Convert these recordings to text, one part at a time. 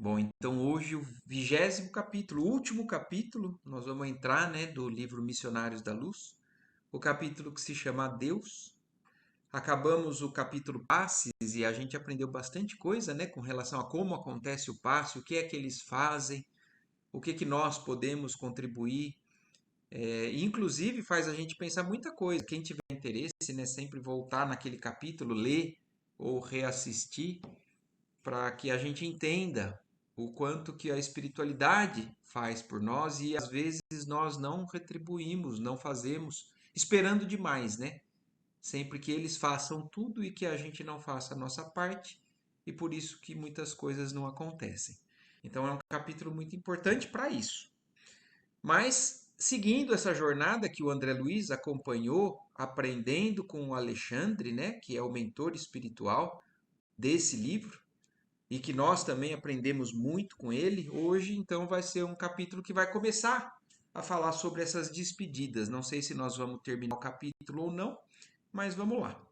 Bom, então hoje o 20º capítulo, o último capítulo, nós vamos entrar, né, do livro Missionários da Luz, o capítulo que se chama Deus. Acabamos o capítulo Passes e a gente aprendeu bastante coisa, né, com relação a como acontece o passe, o que é que eles fazem, o que que nós podemos contribuir. Inclusive faz a gente pensar muita coisa. Quem tiver interesse, né, sempre voltar naquele capítulo, ler ou reassistir, para que a gente entenda o quanto que a espiritualidade faz por nós e às vezes nós não retribuímos, não fazemos, esperando demais, né? Sempre que eles façam tudo e que a gente não faça a nossa parte, e por isso que muitas coisas não acontecem. Então é um capítulo muito importante para isso. Mas seguindo essa jornada que o André Luiz acompanhou, aprendendo com o Alexandre, né, que é o mentor espiritual desse livro, e que nós também aprendemos muito com ele, hoje então vai ser um capítulo que vai começar a falar sobre essas despedidas. Não sei se nós vamos terminar o capítulo ou não, mas vamos lá.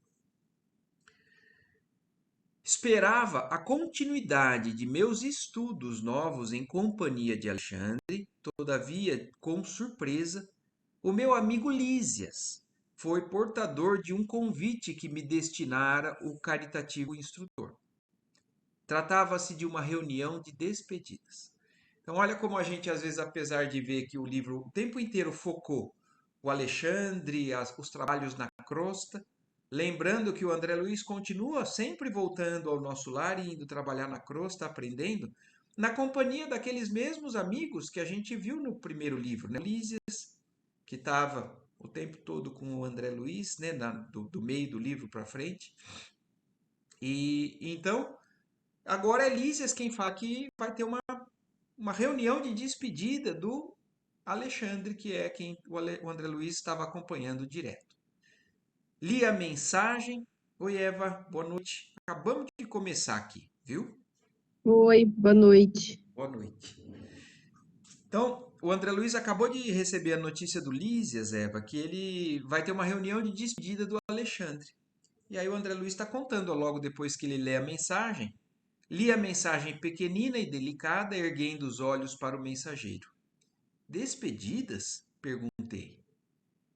Esperava a continuidade de meus estudos novos em companhia de Alexandre, todavia, com surpresa, o meu amigo Lísias foi portador de um convite que me destinara o caritativo instrutor. Tratava-se de uma reunião de despedidas. Então, olha como a gente, às vezes, apesar de ver que o livro o tempo inteiro focou o Alexandre, os trabalhos na crosta, lembrando que o André Luiz continua sempre voltando ao nosso lar e indo trabalhar na crosta, aprendendo, na companhia daqueles mesmos amigos que a gente viu no primeiro livro, né? Lísias, que estava o tempo todo com o André Luiz, né? Do meio do livro para frente. E então, agora é Lísias quem fala que vai ter uma reunião de despedida do Alexandre, que é quem o André Luiz estava acompanhando direto. Li a mensagem. Oi, Eva, boa noite. Acabamos de começar aqui, viu? Oi, boa noite. Boa noite. Então, o André Luiz acabou de receber a notícia do Lísias, Eva, que ele vai ter uma reunião de despedida do Alexandre. E aí o André Luiz está contando logo depois que ele lê a mensagem. Li a mensagem pequenina e delicada, erguendo os olhos para o mensageiro. Despedidas? Perguntei.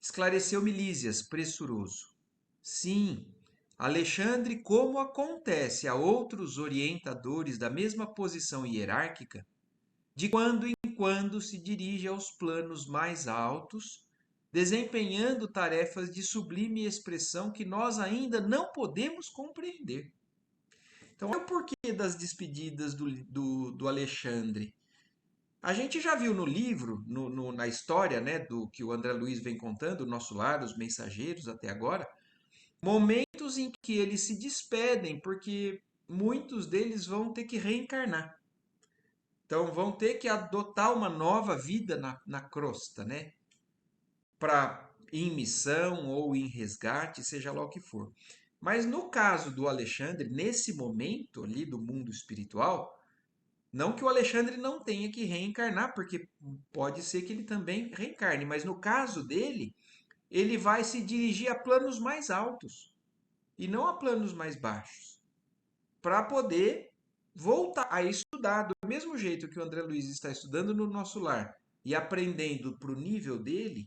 Esclareceu-me Lísias, pressuroso. Sim, Alexandre, como acontece a outros orientadores da mesma posição hierárquica, de quando em quando se dirige aos planos mais altos, desempenhando tarefas de sublime expressão que nós ainda não podemos compreender. Então, é o porquê das despedidas do Alexandre. A gente já viu no livro, na história, né, do que o André Luiz vem contando, o Nosso Lar, os Mensageiros até agora, momentos em que eles se despedem, porque muitos deles vão ter que reencarnar. Então vão ter que adotar uma nova vida na crosta, né? Para em missão ou em resgate, seja lá o que for. Mas no caso do Alexandre, nesse momento ali do mundo espiritual, não que o Alexandre não tenha que reencarnar, porque pode ser que ele também reencarne, mas no caso dele, ele vai se dirigir a planos mais altos e não a planos mais baixos, para poder voltar a estudar do mesmo jeito que o André Luiz está estudando no nosso lar e aprendendo para o nível dele,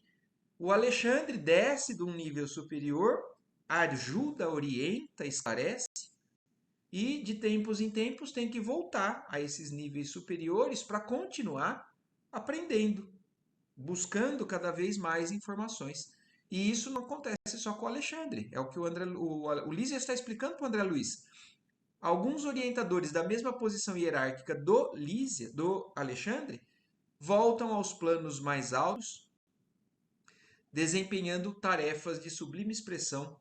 o Alexandre desce de um nível superior, ajuda, orienta, esclarece e de tempos em tempos tem que voltar a esses níveis superiores para continuar aprendendo, buscando cada vez mais informações. E isso não acontece só com o Alexandre, é o que o Lísia está explicando para o André Luiz. Alguns orientadores da mesma posição hierárquica do Lísia, do Alexandre, voltam aos planos mais altos, desempenhando tarefas de sublime expressão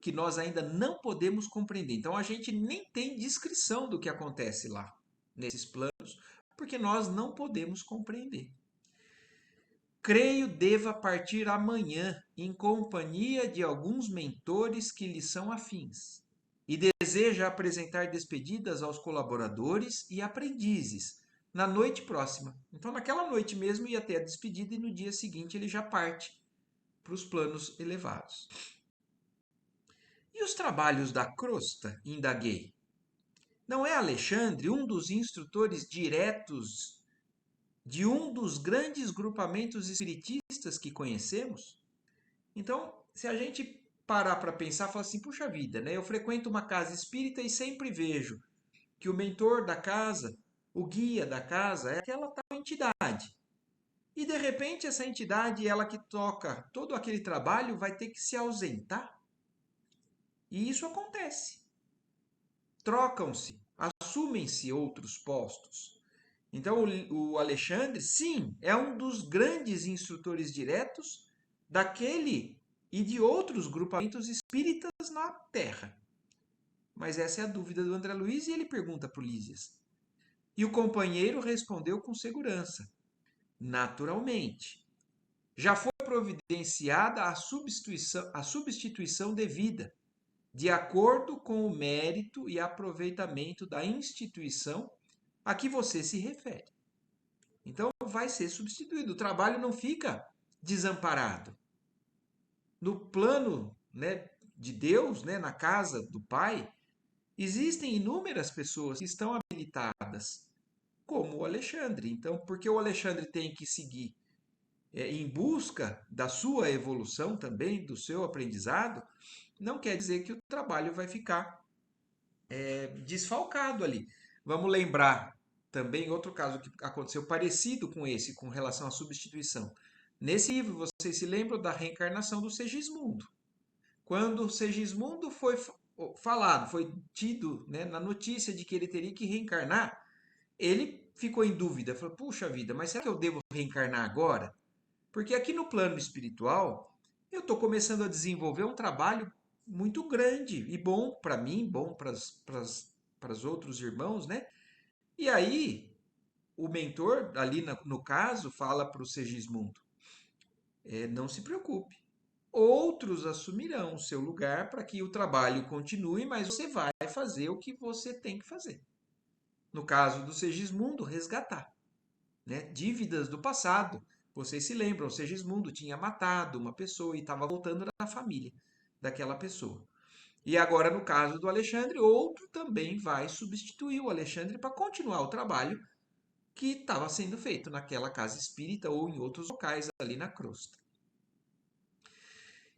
que nós ainda não podemos compreender. Então a gente nem tem descrição do que acontece lá, nesses planos, porque nós não podemos compreender. Creio deva partir amanhã em companhia de alguns mentores que lhe são afins e deseja apresentar despedidas aos colaboradores e aprendizes na noite próxima. Então, naquela noite mesmo ia ter a despedida e no dia seguinte ele já parte para os planos elevados. E os trabalhos da crosta? Indaguei. Não é Alexandre um dos instrutores diretos de um dos grandes grupamentos espiritistas que conhecemos? Então, se a gente parar para pensar, falar assim, puxa vida, né? Eu frequento uma casa espírita e sempre vejo que o mentor da casa, o guia da casa, é aquela tal entidade. E de repente essa entidade, ela que toca todo aquele trabalho, vai ter que se ausentar. E isso acontece. Trocam-se, assumem-se outros postos. Então o Alexandre, sim, é um dos grandes instrutores diretos daquele e de outros grupamentos espíritas na Terra. Mas essa é a dúvida do André Luiz e ele pergunta para o Lísias. E o companheiro respondeu com segurança: naturalmente. Já foi providenciada a substituição devida, de acordo com o mérito e aproveitamento da instituição a que você se refere. Então, vai ser substituído. O trabalho não fica desamparado. No plano, né, de Deus, né, na casa do Pai, existem inúmeras pessoas que estão habilitadas, como o Alexandre. Então, porque o Alexandre tem que seguir em busca da sua evolução também, do seu aprendizado, não quer dizer que o trabalho vai ficar desfalcado ali. Vamos lembrar também outro caso que aconteceu parecido com esse, com relação à substituição. Nesse livro, vocês se lembram da reencarnação do Segismundo. Quando o Segismundo foi falado, foi tido, né, na notícia de que ele teria que reencarnar, ele ficou em dúvida, falou, puxa vida, mas será que eu devo reencarnar agora? Porque aqui no plano espiritual, eu estou começando a desenvolver um trabalho muito grande e bom para mim, bom para os outros irmãos, né? E aí, o mentor, ali no caso, fala para o Segismundo, não se preocupe, outros assumirão o seu lugar para que o trabalho continue, mas você vai fazer o que você tem que fazer. No caso do Segismundo, resgatar, né, dívidas do passado. Vocês se lembram, o Segismundo tinha matado uma pessoa e estava voltando na família daquela pessoa. E agora, no caso do Alexandre, outro também vai substituir o Alexandre para continuar o trabalho que estava sendo feito naquela casa espírita ou em outros locais ali na crosta.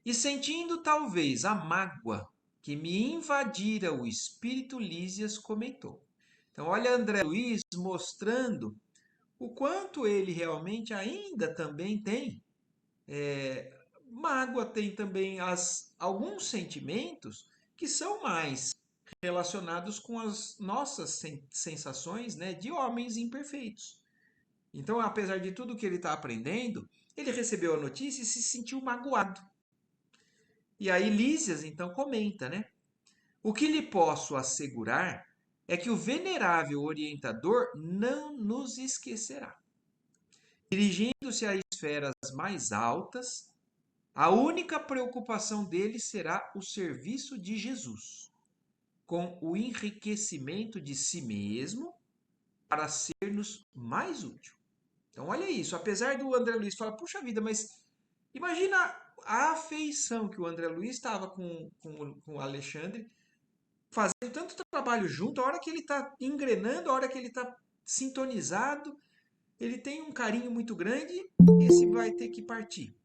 E sentindo talvez a mágoa que me invadira o espírito, Lísias comentou. Então, olha André Luiz mostrando o quanto ele realmente ainda também tem mágoa, tem também alguns sentimentos que são mais relacionados com as nossas sensações, né, de homens imperfeitos. Então, apesar de tudo que ele está aprendendo, ele recebeu a notícia e se sentiu magoado. E aí Lísias então comenta, né? O que lhe posso assegurar é que o venerável orientador não nos esquecerá. Dirigindo-se a esferas mais altas, a única preocupação dele será o serviço de Jesus, com o enriquecimento de si mesmo para ser-nos mais útil. Então, olha isso. Apesar do André Luiz falar, puxa vida, mas imagina a afeição que o André Luiz estava com o Alexandre, fazendo tanto trabalho junto, a hora que ele está engrenando, a hora que ele está sintonizado, ele tem um carinho muito grande, esse vai ter que partir.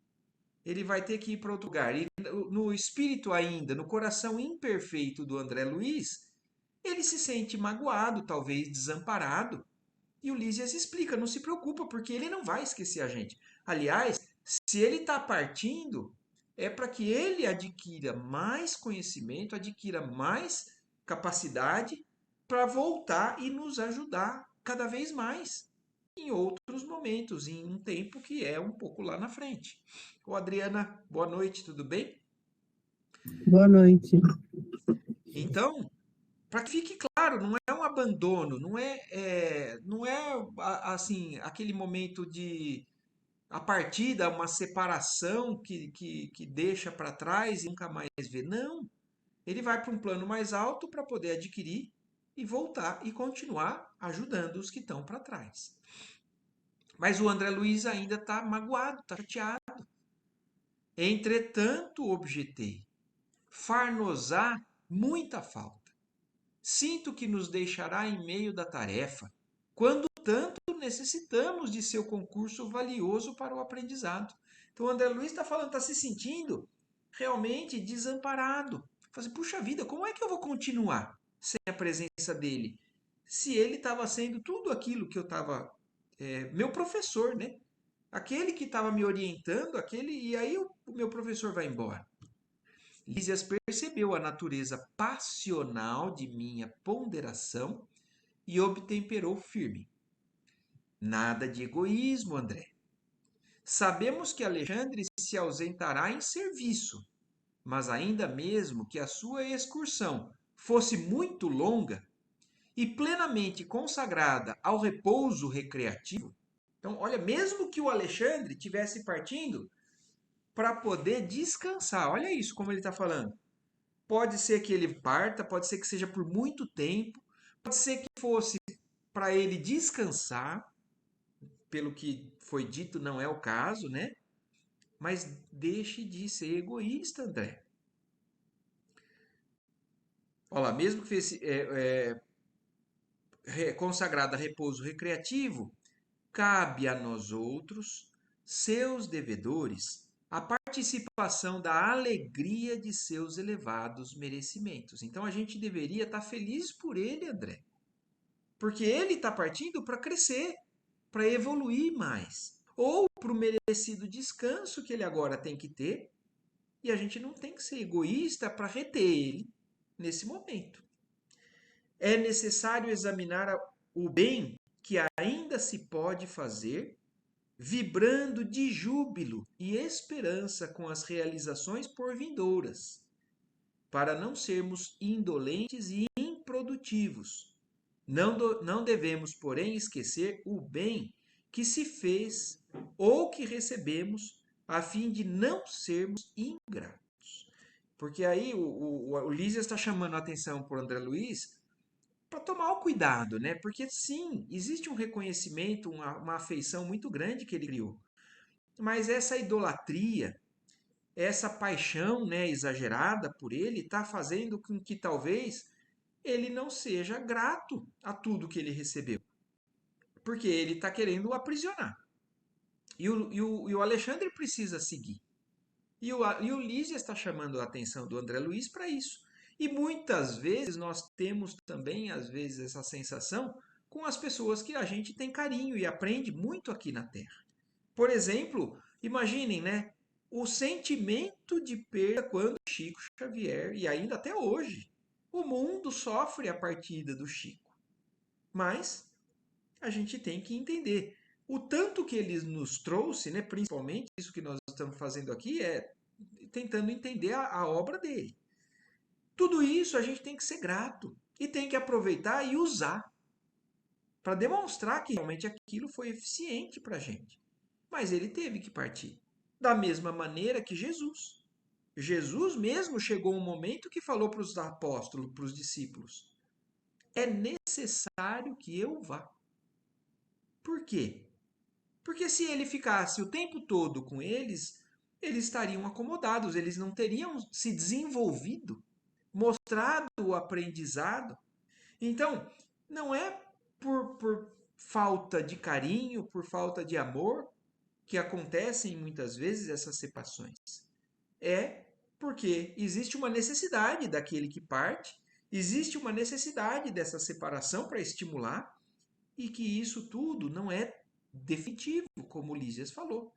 Ele vai ter que ir para outro lugar. E no espírito ainda, no coração imperfeito do André Luiz, ele se sente magoado, talvez desamparado. E o Lísias explica, não se preocupa, porque ele não vai esquecer a gente. Aliás, se ele está partindo, é para que ele adquira mais conhecimento, adquira mais capacidade para voltar e nos ajudar cada vez mais em outros momentos, em um tempo que é um pouco lá na frente. Ô Adriana, boa noite, tudo bem? Boa noite. Então, para que fique claro, não é um abandono, não é assim aquele momento de a partida, uma separação que deixa para trás e nunca mais vê. Não, ele vai para um plano mais alto para poder adquirir e voltar e continuar ajudando os que estão para trás. Mas o André Luiz ainda está magoado, está chateado. Entretanto, objetei, far-nos-á muita falta, Sinto que nos deixará em meio da tarefa, quando tanto necessitamos de seu concurso valioso para o aprendizado. Então, o André Luiz está falando, está se sentindo realmente desamparado. Fala assim, puxa vida, como é que eu vou continuar sem a presença dele? Se ele estava sendo tudo aquilo que eu estava, meu professor, né? Aquele que estava me orientando, aquele, e aí o meu professor vai embora. Lísias percebeu a natureza passional de minha ponderação e obtemperou firme. Nada de egoísmo, André. Sabemos que Alexandre se ausentará em serviço, mas ainda mesmo que a sua excursão fosse muito longa e plenamente consagrada ao repouso recreativo, então, olha, mesmo que o Alexandre tivesse partindo para poder descansar, olha isso como ele está falando. Pode ser que ele parta, pode ser que seja por muito tempo, pode ser que fosse para ele descansar, pelo que foi dito, não é o caso, né? Mas deixe de ser egoísta, André. Olha lá, mesmo que fosse consagrado a repouso recreativo, cabe a nós outros, seus devedores, a participação da alegria de seus elevados merecimentos. Então a gente deveria estar feliz por ele, André. Porque ele está partindo para crescer, para evoluir mais. Ou para o merecido descanso que ele agora tem que ter. E a gente não tem que ser egoísta para reter ele nesse momento. É necessário examinar o bem que ainda se pode fazer, vibrando de júbilo e esperança com as realizações por vindouras, para não sermos indolentes e improdutivos. Não devemos, porém, esquecer o bem que se fez ou que recebemos, a fim de não sermos ingratos. Porque aí o Lísias está chamando a atenção para o André Luiz para tomar o cuidado, né? Porque sim, existe um reconhecimento, uma afeição muito grande que ele criou. Mas essa idolatria, essa paixão, né, exagerada por ele, está fazendo com que talvez ele não seja grato a tudo que ele recebeu. Porque ele está querendo o aprisionar. E o Alexandre precisa seguir. E o Lísias está chamando a atenção do André Luiz para isso. E muitas vezes nós temos também, às vezes, essa sensação com as pessoas que a gente tem carinho e aprende muito aqui na Terra. Por exemplo, imaginem, né? O sentimento de perda quando Chico Xavier, e ainda até hoje, o mundo sofre a partida do Chico. Mas a gente tem que entender o tanto que ele nos trouxe, né? Principalmente isso que nós estamos fazendo aqui é tentando entender a obra dele. Tudo isso a gente tem que ser grato e tem que aproveitar e usar para demonstrar que realmente aquilo foi eficiente para a gente. Mas ele teve que partir. Da mesma maneira que Jesus. Jesus mesmo chegou um momento que falou para os apóstolos, para os discípulos: é necessário que eu vá. Por quê? Porque se ele ficasse o tempo todo com eles, eles estariam acomodados, eles não teriam se desenvolvido, mostrado o aprendizado. Então, não é por falta de carinho, por falta de amor, que acontecem muitas vezes essas separações. É porque existe uma necessidade daquele que parte, existe uma necessidade dessa separação para estimular, e que isso tudo não é definitivo, como o Lísias falou.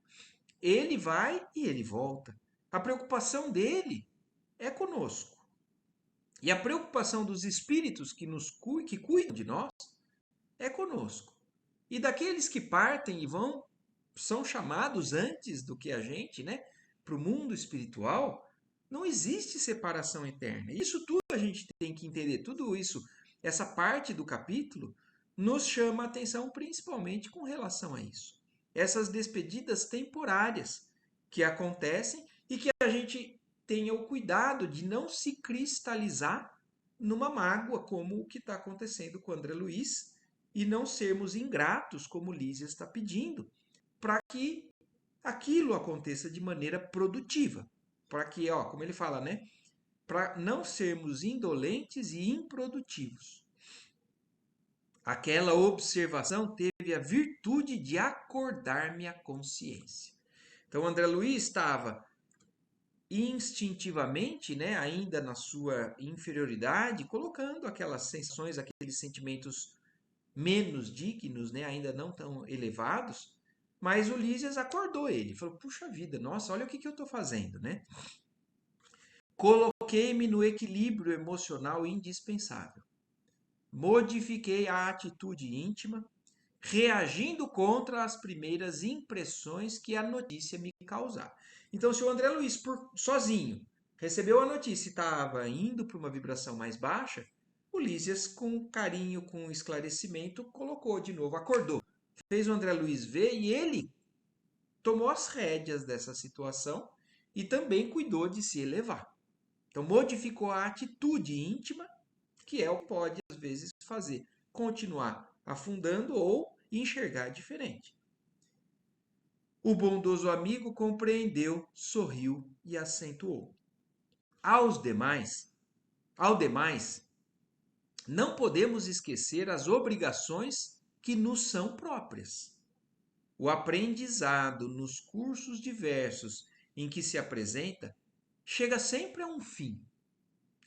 Ele vai e ele volta. A preocupação dele é conosco. E a preocupação dos espíritos que cuidam de nós é conosco. E daqueles que partem e vão, são chamados antes do que a gente, né, para o mundo espiritual, não existe separação eterna. Isso tudo a gente tem que entender, tudo isso, essa parte do capítulo, nos chama a atenção principalmente com relação a isso. Essas despedidas temporárias que acontecem e que a gente tenha o cuidado de não se cristalizar numa mágoa, como o que está acontecendo com o André Luiz, e não sermos ingratos, como Lísias está pedindo, para que aquilo aconteça de maneira produtiva. Para que, ó, como ele fala, né? para não sermos indolentes e improdutivos. Aquela observação teve a virtude de acordar-me a consciência. Então, André Luiz estava instintivamente, né, ainda na sua inferioridade, colocando aquelas sensações, aqueles sentimentos menos dignos, né, ainda não tão elevados, mas o Lísias acordou ele, falou, puxa vida, nossa, olha o que eu estou fazendo, né? Coloquei-me no equilíbrio emocional indispensável. Modifiquei a atitude íntima, reagindo contra as primeiras impressões que a notícia me causar. Então, se o André Luiz, sozinho, recebeu a notícia e estava indo para uma vibração mais baixa, o Lísias, com carinho, com esclarecimento, colocou de novo, acordou. Fez o André Luiz ver e ele tomou as rédeas dessa situação e também cuidou de se elevar. Então, modificou a atitude íntima, que é o que pode, às vezes, fazer continuar afundando ou enxergar diferente. O bondoso amigo compreendeu, sorriu e acentuou. Ao demais, não podemos esquecer as obrigações que nos são próprias. O aprendizado nos cursos diversos em que se apresenta chega sempre a um fim,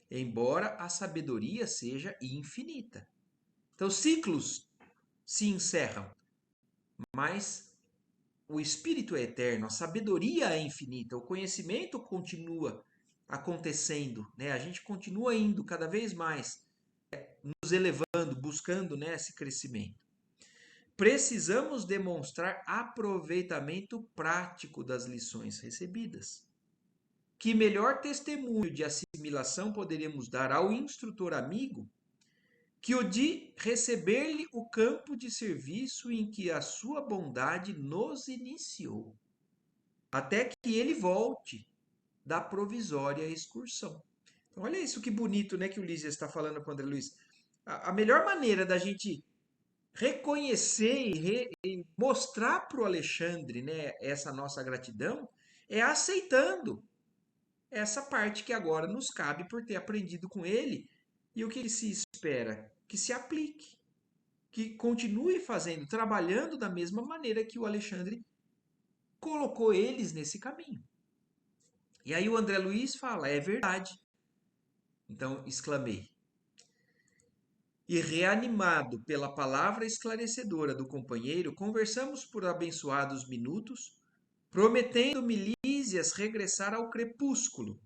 embora a sabedoria seja infinita. Então, ciclos se encerram, mas o espírito é eterno, a sabedoria é infinita, o conhecimento continua acontecendo, né? A gente continua indo cada vez mais, nos elevando, buscando, né, esse crescimento. Precisamos demonstrar aproveitamento prático das lições recebidas. Que melhor testemunho de assimilação poderíamos dar ao instrutor amigo que o de receber-lhe o campo de serviço em que a sua bondade nos iniciou, até que ele volte da provisória excursão. Então, olha isso que bonito, né, que o Lísias está falando com o André Luiz. A melhor maneira da gente reconhecer e mostrar para o Alexandre, né, essa nossa gratidão é aceitando essa parte que agora nos cabe por ter aprendido com ele. E o que se espera? Que se aplique, que continue fazendo, trabalhando da mesma maneira que o Alexandre colocou eles nesse caminho. E aí o André Luiz fala, é verdade. Então exclamei. E reanimado pela palavra esclarecedora do companheiro, conversamos por abençoados minutos, prometendo-me Lísias regressar ao crepúsculo,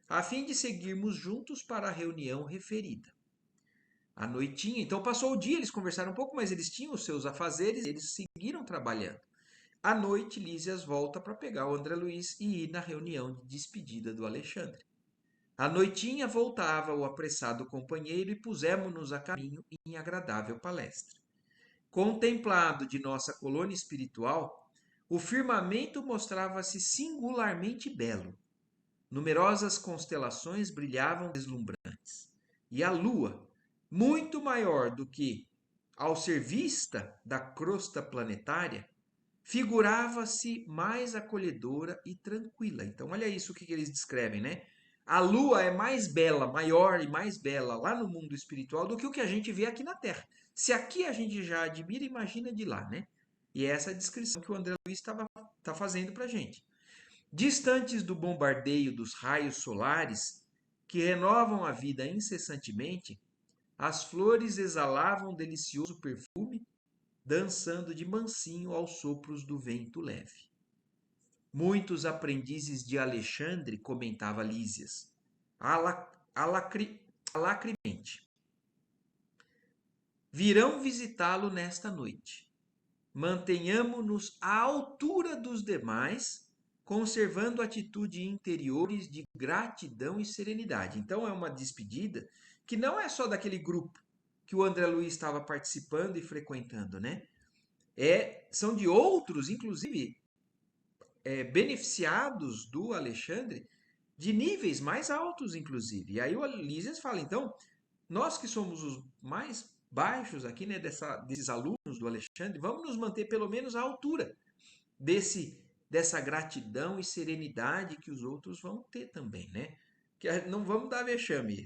a fim de seguirmos juntos para a reunião referida. À noitinha, então passou o dia, eles conversaram um pouco, mas eles tinham os seus afazeres, eles seguiram trabalhando. À noite, Lísias volta para pegar o André Luiz e ir na reunião de despedida do Alexandre. À noitinha voltava o apressado companheiro e pusemos-nos a caminho em agradável palestra. Contemplado de nossa colônia espiritual, o firmamento mostrava-se singularmente belo. Numerosas constelações brilhavam deslumbrantes. E a lua, muito maior do que ao ser vista da crosta planetária, figurava-se mais acolhedora e tranquila. Então, olha isso que eles descrevem, né? A lua é mais bela, maior e mais bela lá no mundo espiritual do que o que a gente vê aqui na Terra. Se aqui a gente já admira, imagina de lá, né? E é essa a descrição que o André Luiz está fazendo para a gente. Distantes do bombardeio dos raios solares, que renovam a vida incessantemente, as flores exalavam um delicioso perfume, dançando de mansinho aos sopros do vento leve. Muitos aprendizes de Alexandre, comentava Lísias, alacremente, virão visitá-lo nesta noite. Mantenhamo-nos à altura dos demais, conservando atitude interiores de gratidão e serenidade. Então é uma despedida que não é só daquele grupo que o André Luiz estava participando e frequentando, né? São de outros, inclusive, beneficiados do Alexandre, de níveis mais altos, inclusive. E aí o Lísias fala, então, nós que somos os mais baixos aqui, né, desses alunos do Alexandre, vamos nos manter pelo menos à altura dessa gratidão e serenidade que os outros vão ter também, né? não vamos dar vexame,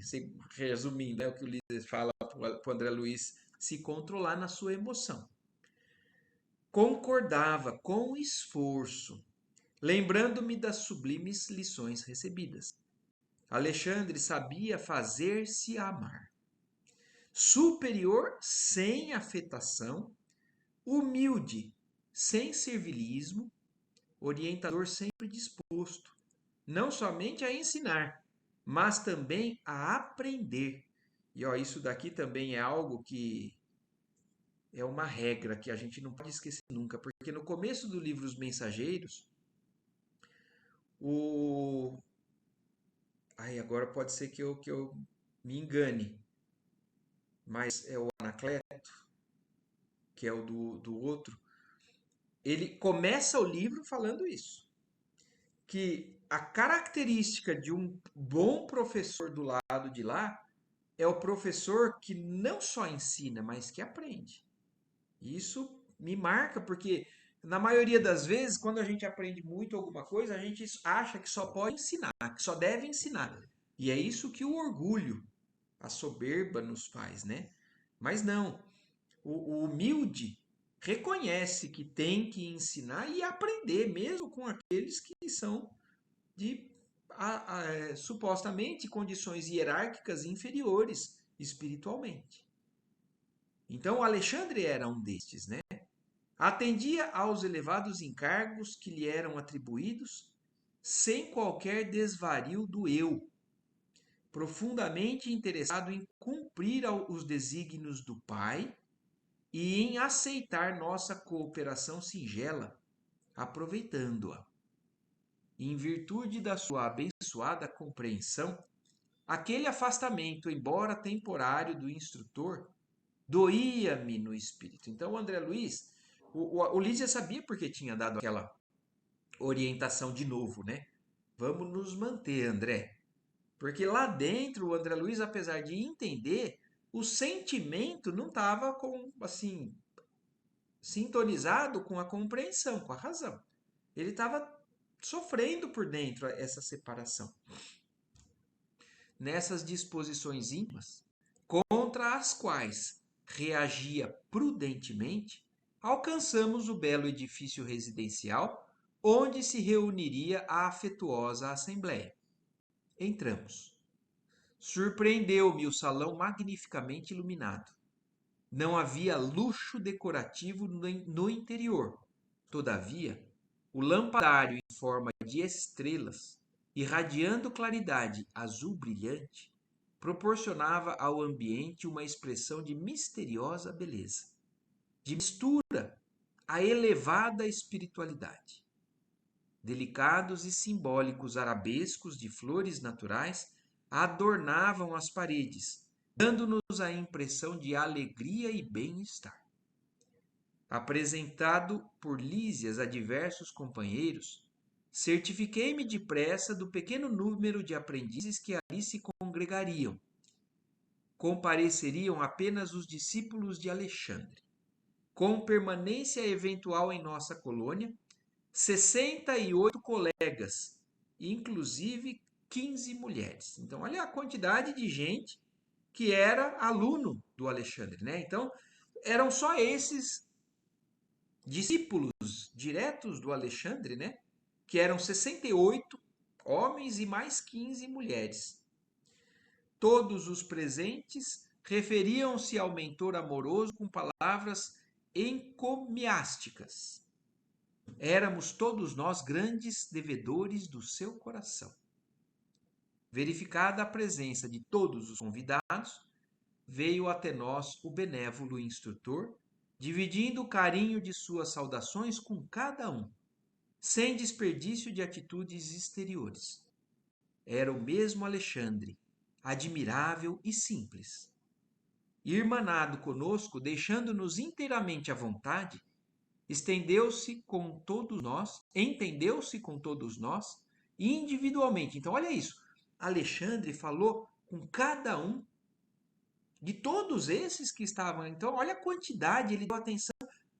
resumindo, é o que o líder fala para o André Luiz se controlar na sua emoção. Concordava com esforço, lembrando-me das sublimes lições recebidas. Alexandre sabia fazer-se amar. Superior sem afetação, humilde sem servilismo, orientador sempre disposto, não somente a ensinar, mas também a aprender. E ó, isso daqui também é algo que é uma regra que a gente não pode esquecer nunca, porque no começo do livro Os Mensageiros, o. Ai, agora pode ser que eu me engane, mas é o Anacleto, que é o do outro. Ele começa o livro falando isso, que a característica de um bom professor do lado de lá é o professor que não só ensina, mas que aprende. Isso me marca porque na maioria das vezes, quando a gente aprende muito alguma coisa, a gente acha que só pode ensinar, que só deve ensinar. E é isso que o orgulho, a soberba nos faz, né? Mas não. O humilde reconhece que tem que ensinar e aprender, mesmo com aqueles que são de supostamente condições hierárquicas inferiores espiritualmente. Então, Alexandre era um destes, né? Atendia aos elevados encargos que lhe eram atribuídos, sem qualquer desvario do eu, profundamente interessado em cumprir os desígnios do Pai e em aceitar nossa cooperação singela, aproveitando-a. Em virtude da sua abençoada compreensão, aquele afastamento, embora temporário, do instrutor, doía-me no espírito. Então, o André Luiz, o Lísia sabia porque tinha dado aquela orientação de novo, né? Vamos nos manter, André. Porque lá dentro, o André Luiz, apesar de entender, o sentimento não estava assim, sintonizado com a compreensão, com a razão. Ele estava sofrendo por dentro essa separação. Nessas disposições íntimas, contra as quais reagia prudentemente, alcançamos o belo edifício residencial onde se reuniria a afetuosa assembleia. Entramos. Surpreendeu-me o salão magnificamente iluminado. Não havia luxo decorativo no interior. Todavia, o lampadário em forma de estrelas, irradiando claridade azul brilhante, proporcionava ao ambiente uma expressão de misteriosa beleza, de mistura à elevada espiritualidade. Delicados e simbólicos arabescos de flores naturais adornavam as paredes, dando-nos a impressão de alegria e bem-estar. Apresentado por Lísias a diversos companheiros, certifiquei-me depressa do pequeno número de aprendizes que ali se congregariam. Compareceriam apenas os discípulos de Alexandre. Com permanência eventual em nossa colônia, 68 colegas, inclusive 15 mulheres. Então, olha a quantidade de gente que era aluno do Alexandre, né? Então, eram só esses discípulos diretos do Alexandre, né? Que eram 68 homens e mais 15 mulheres. Todos os presentes referiam-se ao mentor amoroso com palavras encomiásticas. Éramos todos nós grandes devedores do seu coração. Verificada a presença de todos os convidados, veio até nós o benévolo instrutor, dividindo o carinho de suas saudações com cada um, sem desperdício de atitudes exteriores. Era o mesmo Alexandre, admirável e simples. Irmanado conosco, deixando-nos inteiramente à vontade, estendeu-se com todos nós, entendeu-se com todos nós, individualmente. Então, olha isso. Alexandre falou com cada um de todos esses que estavam. Então, olha a quantidade, ele deu atenção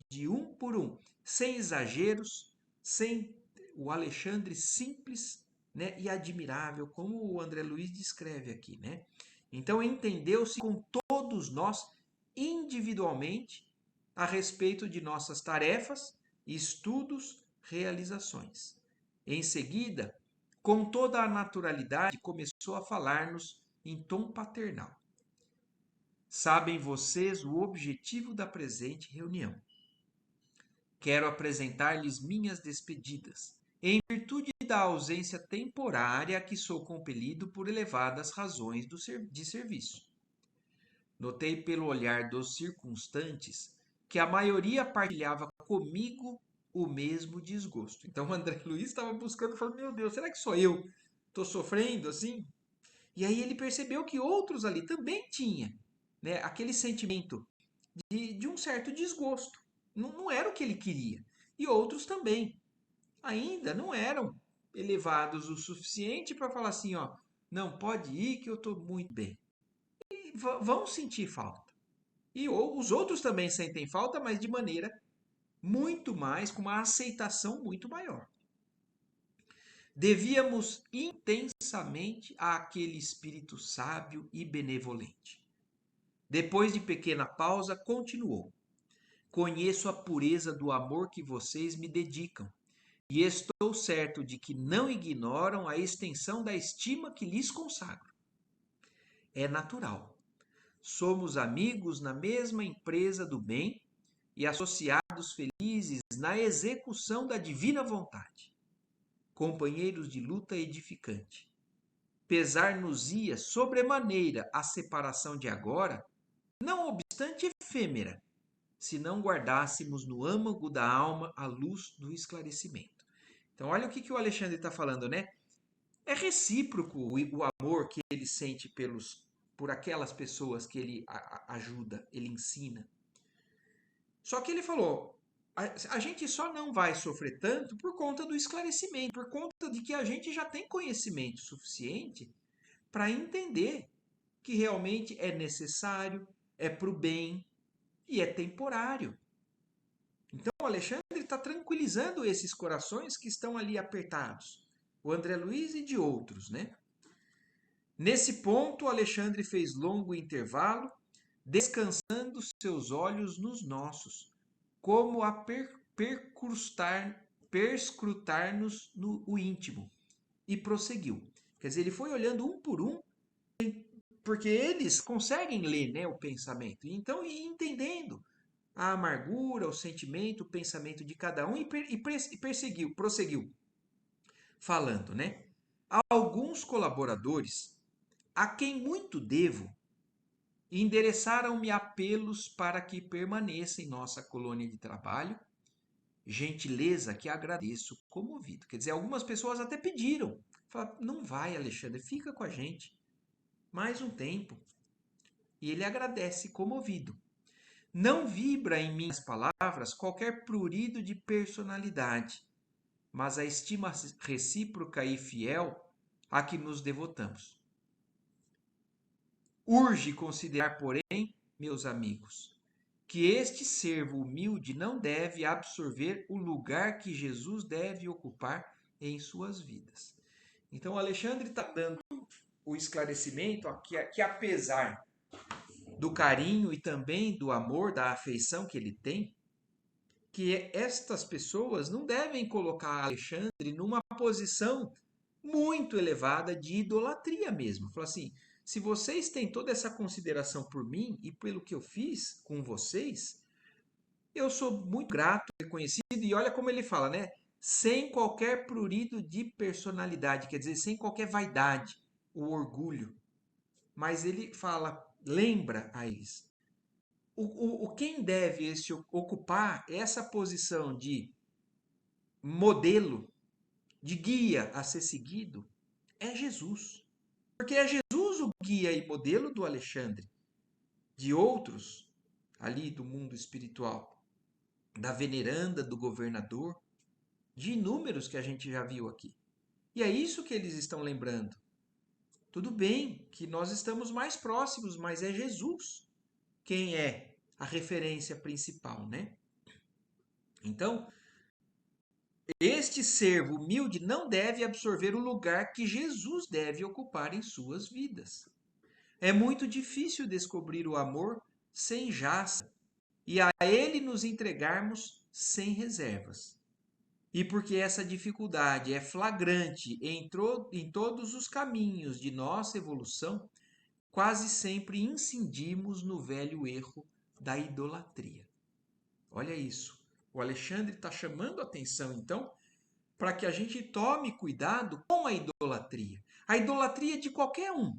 de um por um, sem exageros, sem o Alexandre simples, né? E admirável, como o André Luiz descreve aqui, né? Então entendeu-se com todos nós individualmente a respeito de nossas tarefas, estudos, realizações. Em seguida, com toda a naturalidade, começou a falar-nos em tom paternal. Sabem vocês o objetivo da presente reunião. Quero apresentar-lhes minhas despedidas, em virtude da ausência temporária a que sou compelido por elevadas razões de serviço. Notei pelo olhar dos circunstantes que a maioria partilhava comigo o mesmo desgosto. Então o André Luiz estava buscando, falando, meu Deus, será que só eu estou sofrendo assim? E aí ele percebeu que outros ali também tinham, né, aquele sentimento de um certo desgosto. Não era o que ele queria. E outros também. Ainda não eram elevados o suficiente para falar assim, ó, não, pode ir que eu estou muito bem. E vão sentir falta. E os outros também sentem falta, mas de maneira muito mais, com uma aceitação muito maior. Devíamos intensamente àquele espírito sábio e benevolente. Depois de pequena pausa, continuou. Conheço a pureza do amor que vocês me dedicam e estou certo de que não ignoram a extensão da estima que lhes consagro. É natural. Somos amigos na mesma empresa do bem e associados felizes na execução da divina vontade. Companheiros de luta edificante. Pesar-nos-ia sobremaneira a separação de agora, não obstante efêmera, se não guardássemos no âmago da alma a luz do esclarecimento. Então, olha o que o Alexandre está falando, né? É recíproco o amor que ele sente por aquelas pessoas que ele ajuda, ele ensina. Só que ele falou, a gente só não vai sofrer tanto por conta do esclarecimento, por conta de que a gente já tem conhecimento suficiente para entender que realmente é necessário, é para o bem e é temporário. Então, o Alexandre está tranquilizando esses corações que estão ali apertados. O André Luiz e de outros, né? Nesse ponto, Alexandre fez longo intervalo, descansando seus olhos nos nossos, como a perscrutar-nos no íntimo, e prosseguiu. Quer dizer, ele foi olhando um por um, porque eles conseguem ler, né, o pensamento, então e entendendo a amargura, o sentimento, o pensamento de cada um e prosseguiu falando, né? Alguns colaboradores, a quem muito devo, endereçaram-me apelos para que permaneça em nossa colônia de trabalho, gentileza que agradeço comovido. Quer dizer, algumas pessoas até pediram, falaram, não vai, Alexandre, fica com a gente mais um tempo. E ele agradece comovido. Não vibra em minhas palavras qualquer prurido de personalidade, mas a estima recíproca e fiel a que nos devotamos. Urge considerar, porém, meus amigos, que este servo humilde não deve absorver o lugar que Jesus deve ocupar em suas vidas. Então, Alexandre está dando o esclarecimento que apesar do carinho e também do amor, da afeição que ele tem, que estas pessoas não devem colocar Alexandre numa posição muito elevada de idolatria mesmo. Fala assim, se vocês têm toda essa consideração por mim e pelo que eu fiz com vocês, eu sou muito grato, reconhecido, e olha como ele fala, né? Sem qualquer prurido de personalidade, quer dizer, sem qualquer vaidade, o orgulho. Mas ele fala, lembra a eles, quem deve ocupar essa posição de modelo, de guia a ser seguido, é Jesus. Porque é Jesus o guia e modelo do Alexandre, de outros ali do mundo espiritual, da veneranda, do governador, de inúmeros que a gente já viu aqui. E é isso que eles estão lembrando. Tudo bem que nós estamos mais próximos, mas é Jesus quem é a referência principal, né? Então, Este servo humilde não deve absorver o lugar que Jesus deve ocupar em suas vidas. É muito difícil descobrir o amor sem jaça e a ele nos entregarmos sem reservas. E porque essa dificuldade é flagrante em todos os caminhos de nossa evolução, quase sempre incidimos no velho erro da idolatria. Olha isso. O Alexandre está chamando a atenção, então, para que a gente tome cuidado com a idolatria. A idolatria de qualquer um,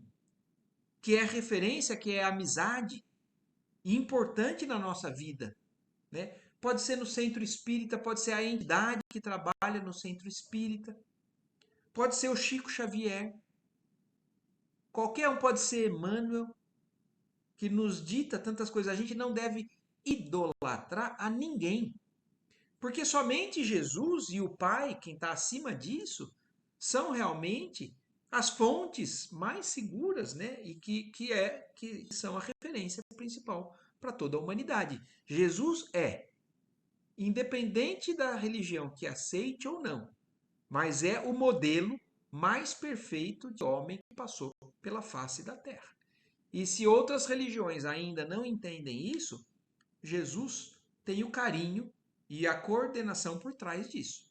que é referência, que é amizade, e importante na nossa vida, né? Pode ser no centro espírita, pode ser a entidade que trabalha no centro espírita, pode ser o Chico Xavier, qualquer um, pode ser Emmanuel, que nos dita tantas coisas. A gente não deve idolatrar a ninguém, porque somente Jesus e o Pai, quem está acima disso, são realmente as fontes mais seguras, né? E que são a referência principal para toda a humanidade. Jesus é, independente da religião que aceite ou não, mas é o modelo mais perfeito de homem que passou pela face da terra. E se outras religiões ainda não entendem isso, Jesus tem o carinho e a coordenação por trás disso.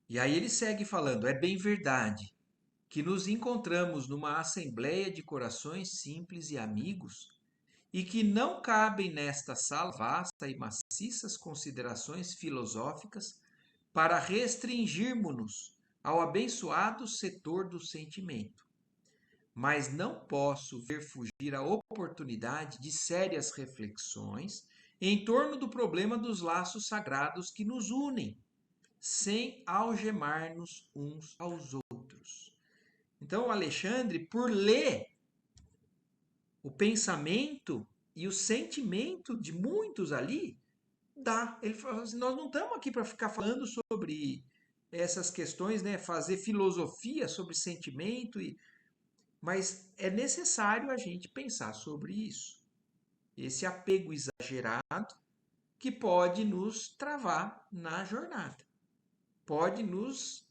E aí ele segue falando: é bem verdade que nos encontramos numa assembleia de corações simples e amigos e que não cabem nesta sala vasta e maciças considerações filosóficas para restringirmos-nos ao abençoado setor do sentimento. Mas não posso ver fugir a oportunidade de sérias reflexões em torno do problema dos laços sagrados que nos unem, sem algemar-nos uns aos outros. Então, Alexandre, por ler o pensamento e o sentimento de muitos ali, dá. Ele falou assim, nós não estamos aqui para ficar falando sobre essas questões, né? Fazer filosofia sobre sentimento, mas é necessário a gente pensar sobre isso. Esse apego exagerado que pode nos travar na jornada, pode nos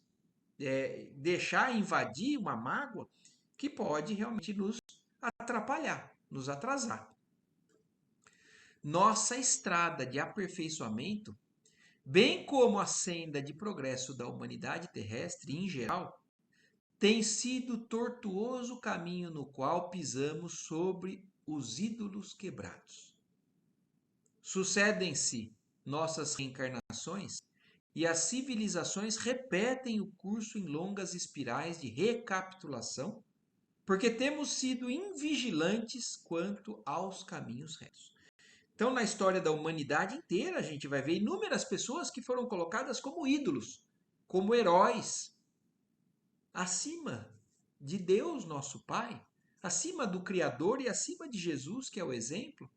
deixar invadir uma mágoa que pode realmente nos atrapalhar, nos atrasar. Nossa estrada de aperfeiçoamento, bem como a senda de progresso da humanidade terrestre em geral, tem sido tortuoso caminho no qual pisamos sobre os ídolos quebrados. Sucedem-se nossas reencarnações e as civilizações repetem o curso em longas espirais de recapitulação, porque temos sido invigilantes quanto aos caminhos retos. Então, na história da humanidade inteira, a gente vai ver inúmeras pessoas que foram colocadas como ídolos, como heróis, acima de Deus, nosso Pai, acima do Criador e acima de Jesus, que é o exemplo.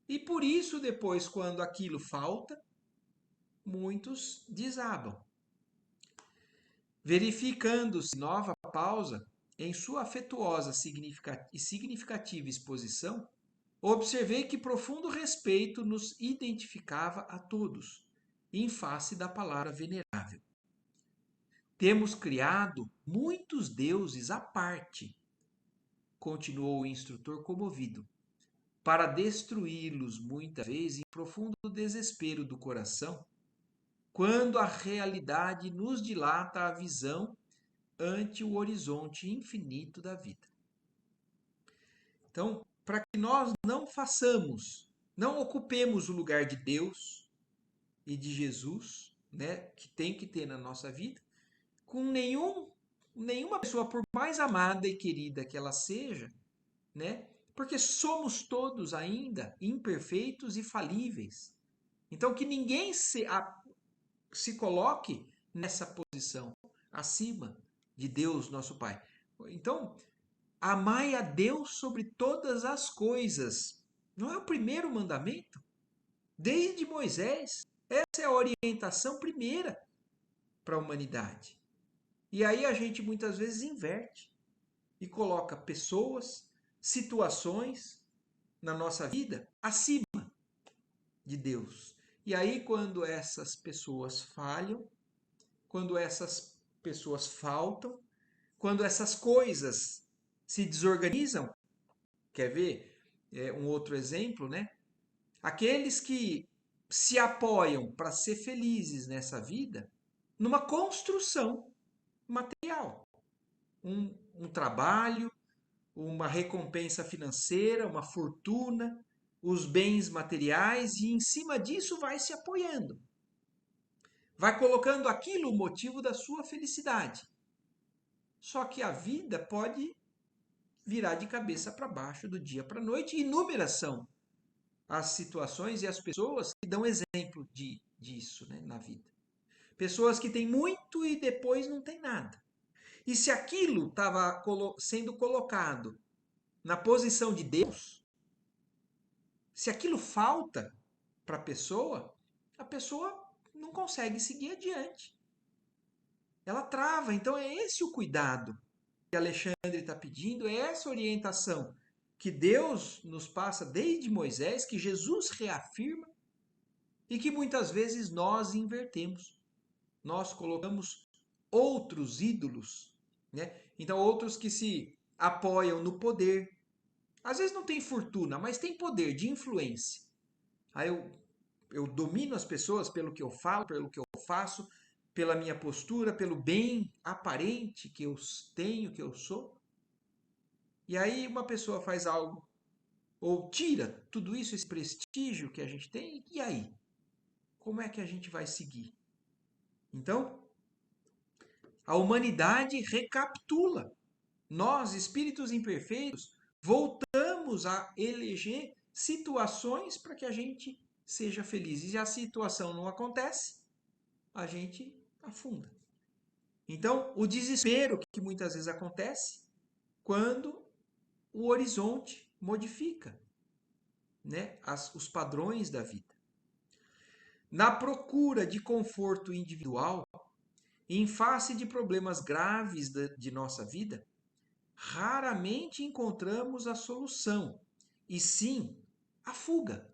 E por isso, depois, quando aquilo falta, muitos desabam. Verificando-se nova pausa em sua afetuosa e significativa exposição, observei que profundo respeito nos identificava a todos, em face da palavra venerável. Temos criado muitos deuses à parte, continuou o instrutor comovido, para destruí-los muitas vezes em profundo desespero do coração, quando a realidade nos dilata a visão ante o horizonte infinito da vida. Então, para que nós não façamos, não ocupemos o lugar de Deus e de Jesus, né, que tem que ter na nossa vida, com nenhuma pessoa, por mais amada e querida que ela seja, né? Porque somos todos ainda imperfeitos e falíveis. Então, que ninguém se coloque nessa posição acima de Deus, nosso Pai. Então, amai a Deus sobre todas as coisas. Não é o primeiro mandamento? Desde Moisés. Essa é a orientação primeira para a humanidade. E aí a gente muitas vezes inverte e coloca pessoas, situações na nossa vida acima de Deus. E aí, quando essas pessoas falham, quando essas pessoas faltam, quando essas coisas se desorganizam, quer ver um outro exemplo, né? Aqueles que se apoiam para ser felizes nessa vida numa construção material, um trabalho, uma recompensa financeira, uma fortuna, os bens materiais, e em cima disso vai se apoiando. Vai colocando aquilo o motivo da sua felicidade. Só que a vida pode virar de cabeça para baixo do dia para a noite. Inúmeras são as situações e as pessoas que dão exemplo disso, né, na vida. Pessoas que têm muito e depois não tem nada. E se aquilo estava sendo colocado na posição de Deus, se aquilo falta para a pessoa não consegue seguir adiante. Ela trava. Então é esse o cuidado que Alexandre está pedindo, é essa orientação que Deus nos passa desde Moisés, que Jesus reafirma e que muitas vezes nós invertemos. Nós colocamos outros ídolos, né? Então outros que se apoiam no poder. Às vezes não tem fortuna, mas tem poder de influência. Aí eu domino as pessoas pelo que eu falo, pelo que eu faço, pela minha postura, pelo bem aparente que eu tenho, que eu sou. E aí uma pessoa faz algo, ou tira tudo isso, esse prestígio que a gente tem, e aí? Como é que a gente vai seguir? Então, a humanidade recapitula. Nós, espíritos imperfeitos, voltamos a eleger situações para que a gente seja feliz. E se a situação não acontece, a gente afunda. Então, o desespero que muitas vezes acontece quando o horizonte modifica, né, os padrões da vida. Na procura de conforto individual, em face de problemas graves de nossa vida, raramente encontramos a solução, e sim a fuga,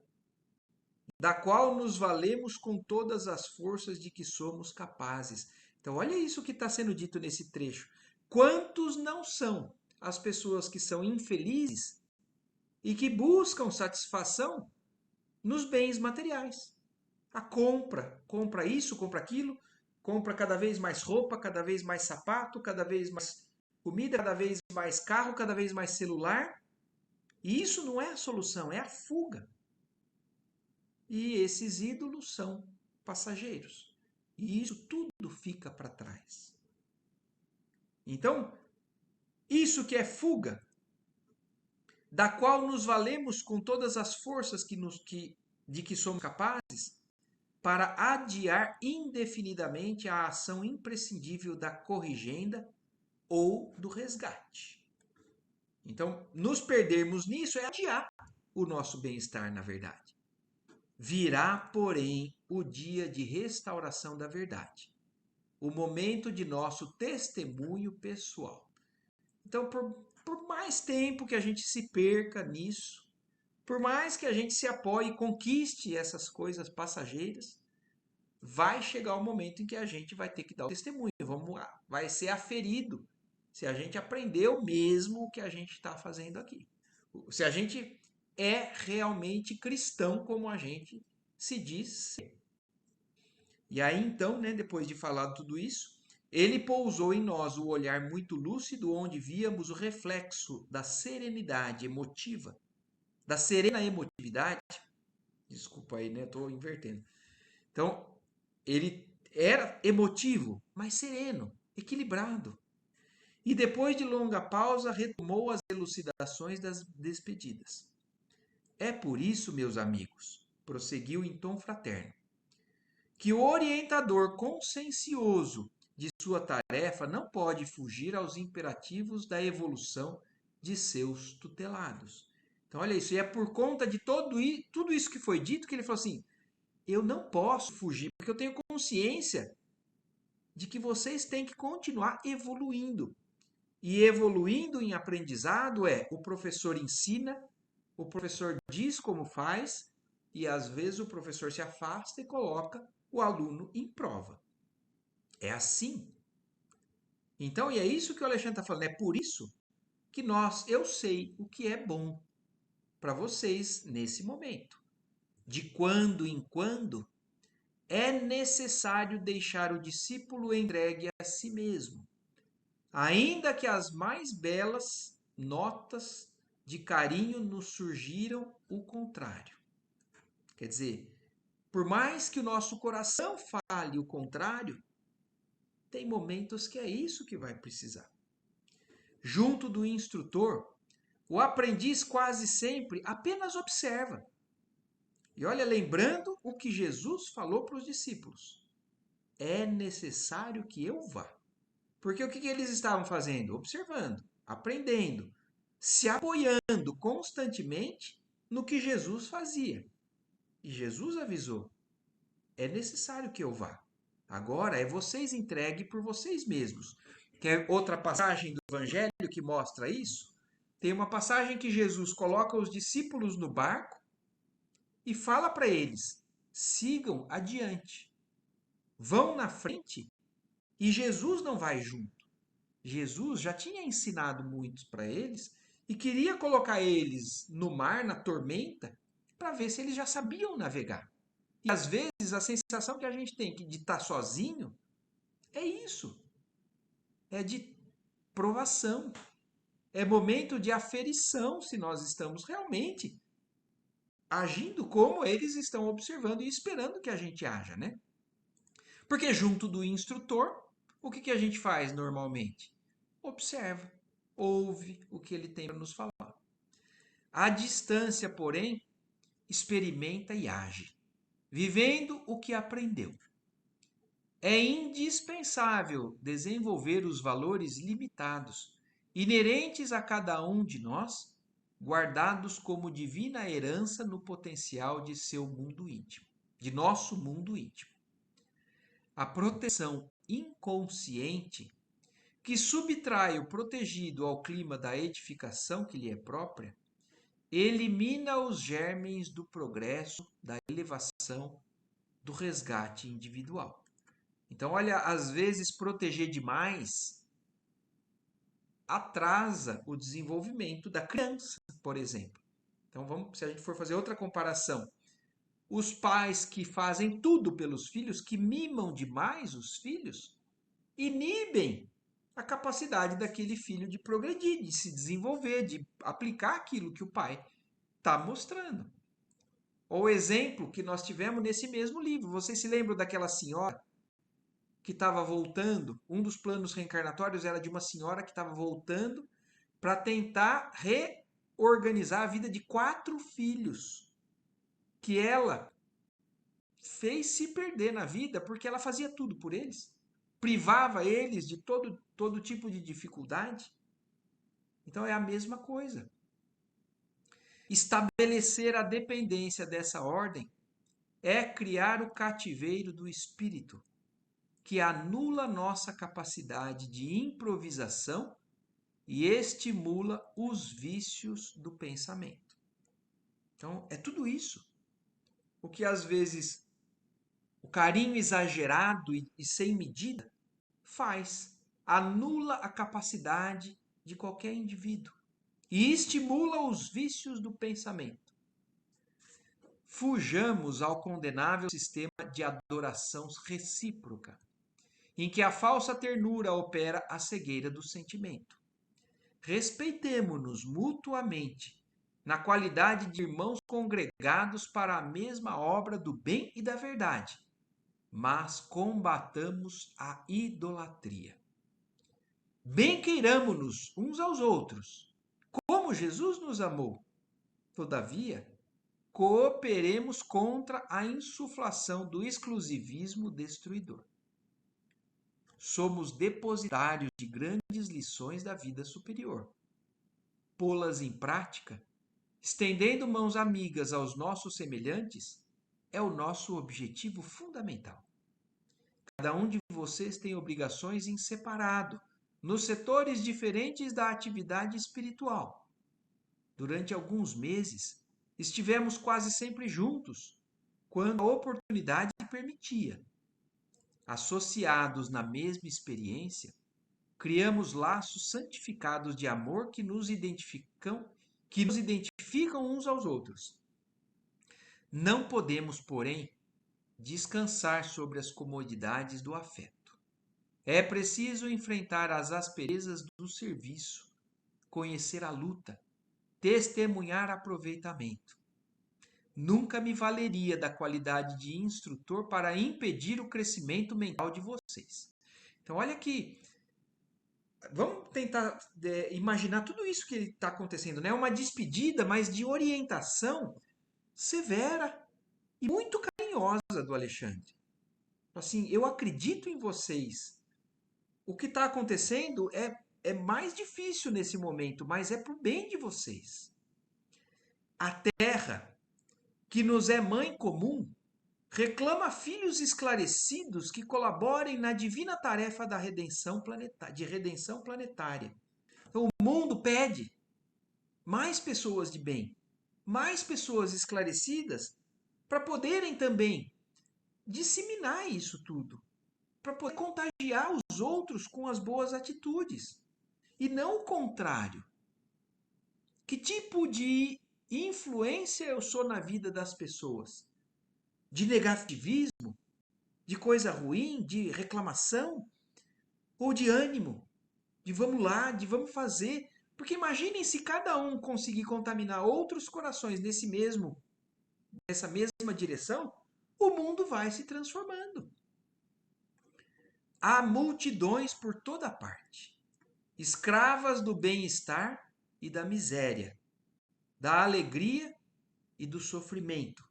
da qual nos valemos com todas as forças de que somos capazes. Então, olha isso que está sendo dito nesse trecho. Quantos não são as pessoas que são infelizes e que buscam satisfação nos bens materiais? A compra isso, compra aquilo, compra cada vez mais roupa, cada vez mais sapato, cada vez mais comida, cada vez mais carro, cada vez mais celular. E isso não é a solução, é a fuga. E esses ídolos são passageiros. E isso tudo fica para trás. Então, isso que é fuga, da qual nos valemos com todas as forças de que somos capazes, para adiar indefinidamente a ação imprescindível da corrigenda ou do resgate. Então, nos perdermos nisso é adiar o nosso bem-estar, na verdade. Virá, porém, o dia de restauração da verdade, o momento de nosso testemunho pessoal. Então, por mais tempo que a gente se perca nisso, por mais que a gente se apoie e conquiste essas coisas passageiras, vai chegar o momento em que a gente vai ter que dar o testemunho, vai ser aferido se a gente aprendeu mesmo o que a gente está fazendo aqui. Se a gente é realmente cristão como a gente se diz ser. E aí então, né, depois de falar tudo isso, ele pousou em nós o olhar muito lúcido, onde víamos o reflexo da serenidade emotiva, da serena emotividade. Desculpa aí, né? Estou invertendo. Então, ele era emotivo, mas sereno, equilibrado. E depois de longa pausa, retomou as elucidações das despedidas. É por isso, meus amigos, prosseguiu em tom fraterno, que o orientador consciencioso de sua tarefa não pode fugir aos imperativos da evolução de seus tutelados. Então, olha isso, e é por conta de tudo isso que foi dito que ele falou assim: eu não posso fugir, porque eu tenho consciência de que vocês têm que continuar evoluindo. E evoluindo em aprendizado o professor ensina, o professor diz como faz, e às vezes o professor se afasta e coloca o aluno em prova. É assim. Então, e é isso que o Alexandre está falando, é por isso que eu sei o que é bom para vocês nesse momento. De quando em quando é necessário deixar o discípulo entregue a si mesmo, ainda que as mais belas notas de carinho nos surgiram o contrário. Quer dizer, por mais que o nosso coração fale o contrário, tem momentos que é isso que vai precisar. Junto do instrutor, o aprendiz quase sempre apenas observa. E olha, lembrando o que Jesus falou para os discípulos: é necessário que eu vá. Porque o que eles estavam fazendo? Observando, aprendendo, se apoiando constantemente no que Jesus fazia. E Jesus avisou: é necessário que eu vá. Agora é vocês entreguem por vocês mesmos. Quer outra passagem do Evangelho que mostra isso? Tem uma passagem que Jesus coloca os discípulos no barco e fala para eles: sigam adiante, vão na frente, e Jesus não vai junto. Jesus já tinha ensinado muitos para eles e queria colocar eles no mar, na tormenta, para ver se eles já sabiam navegar. E às vezes a sensação que a gente tem de estar sozinho é isso. É de provação. É momento de aferição se nós estamos realmente agindo como eles estão observando e esperando que a gente haja, né? Porque junto do instrutor, o que a gente faz normalmente? Observa, ouve o que ele tem para nos falar. À distância, porém, experimenta e age, vivendo o que aprendeu. É indispensável desenvolver os valores limitados, inerentes a cada um de nós, guardados como divina herança no potencial de seu mundo íntimo, de nosso mundo íntimo. A proteção inconsciente, que subtrai o protegido ao clima da edificação que lhe é própria, elimina os germens do progresso, da elevação, do resgate individual. Então, olha, às vezes proteger demais atrasa o desenvolvimento da criança, por exemplo. Então, se a gente for fazer outra comparação, os pais que fazem tudo pelos filhos, que mimam demais os filhos, inibem a capacidade daquele filho de progredir, de se desenvolver, de aplicar aquilo que o pai está mostrando. O exemplo que nós tivemos nesse mesmo livro. Vocês se lembram daquela senhora que estava voltando? Um dos planos reencarnatórios era de uma senhora que estava voltando para tentar reorganizar a vida de 4 filhos que ela fez se perder na vida porque ela fazia tudo por eles, privava eles de todo tipo de dificuldade. Então é a mesma coisa. Estabelecer a dependência dessa ordem é criar o cativeiro do espírito, que anula nossa capacidade de improvisação e estimula os vícios do pensamento. Então, é tudo isso. O que às vezes o carinho exagerado e sem medida faz, anula a capacidade de qualquer indivíduo e estimula os vícios do pensamento. Fujamos ao condenável sistema de adoração recíproca, em que a falsa ternura opera a cegueira do sentimento. Respeitemo-nos mutuamente, na qualidade de irmãos congregados para a mesma obra do bem e da verdade, mas combatamos a idolatria. Bem-queiramo-nos uns aos outros, como Jesus nos amou. Todavia, cooperemos contra a insuflação do exclusivismo destruidor. Somos depositários de grandes lições da vida superior. Pô-las em prática, estendendo mãos amigas aos nossos semelhantes, é o nosso objetivo fundamental. Cada um de vocês tem obrigações em separado, nos setores diferentes da atividade espiritual. Durante alguns meses, Estivemos quase sempre juntos, quando a oportunidade permitia. Associados na mesma experiência, criamos laços santificados de amor que nos identificam uns aos outros. Não podemos, porém, descansar sobre as comodidades do afeto. É preciso enfrentar as asperezas do serviço, conhecer a luta, testemunhar aproveitamento. Nunca me valeria da qualidade de instrutor para impedir o crescimento mental de vocês. Então, olha aqui, vamos tentar imaginar tudo isso que está acontecendo, né? Uma despedida, mas de orientação severa e muito carinhosa do Alexandre. Assim, eu acredito em vocês. O que está acontecendo é mais difícil nesse momento, mas é para o bem de vocês. A terra, que nos é mãe comum, reclama filhos esclarecidos que colaborem na divina tarefa da redenção planetária. Então, o mundo pede mais pessoas de bem, mais pessoas esclarecidas, para poderem também disseminar isso tudo, para poder contagiar os outros com as boas atitudes. E não o contrário. Que tipo de influência eu sou na vida das pessoas? De negativismo? De coisa ruim? De reclamação? Ou de ânimo? De vamos lá, de vamos fazer? Porque imaginem se cada um conseguir contaminar outros corações nessa mesma direção, o mundo vai se transformando. Há multidões por toda parte, escravas do bem-estar e da miséria, da alegria e do sofrimento,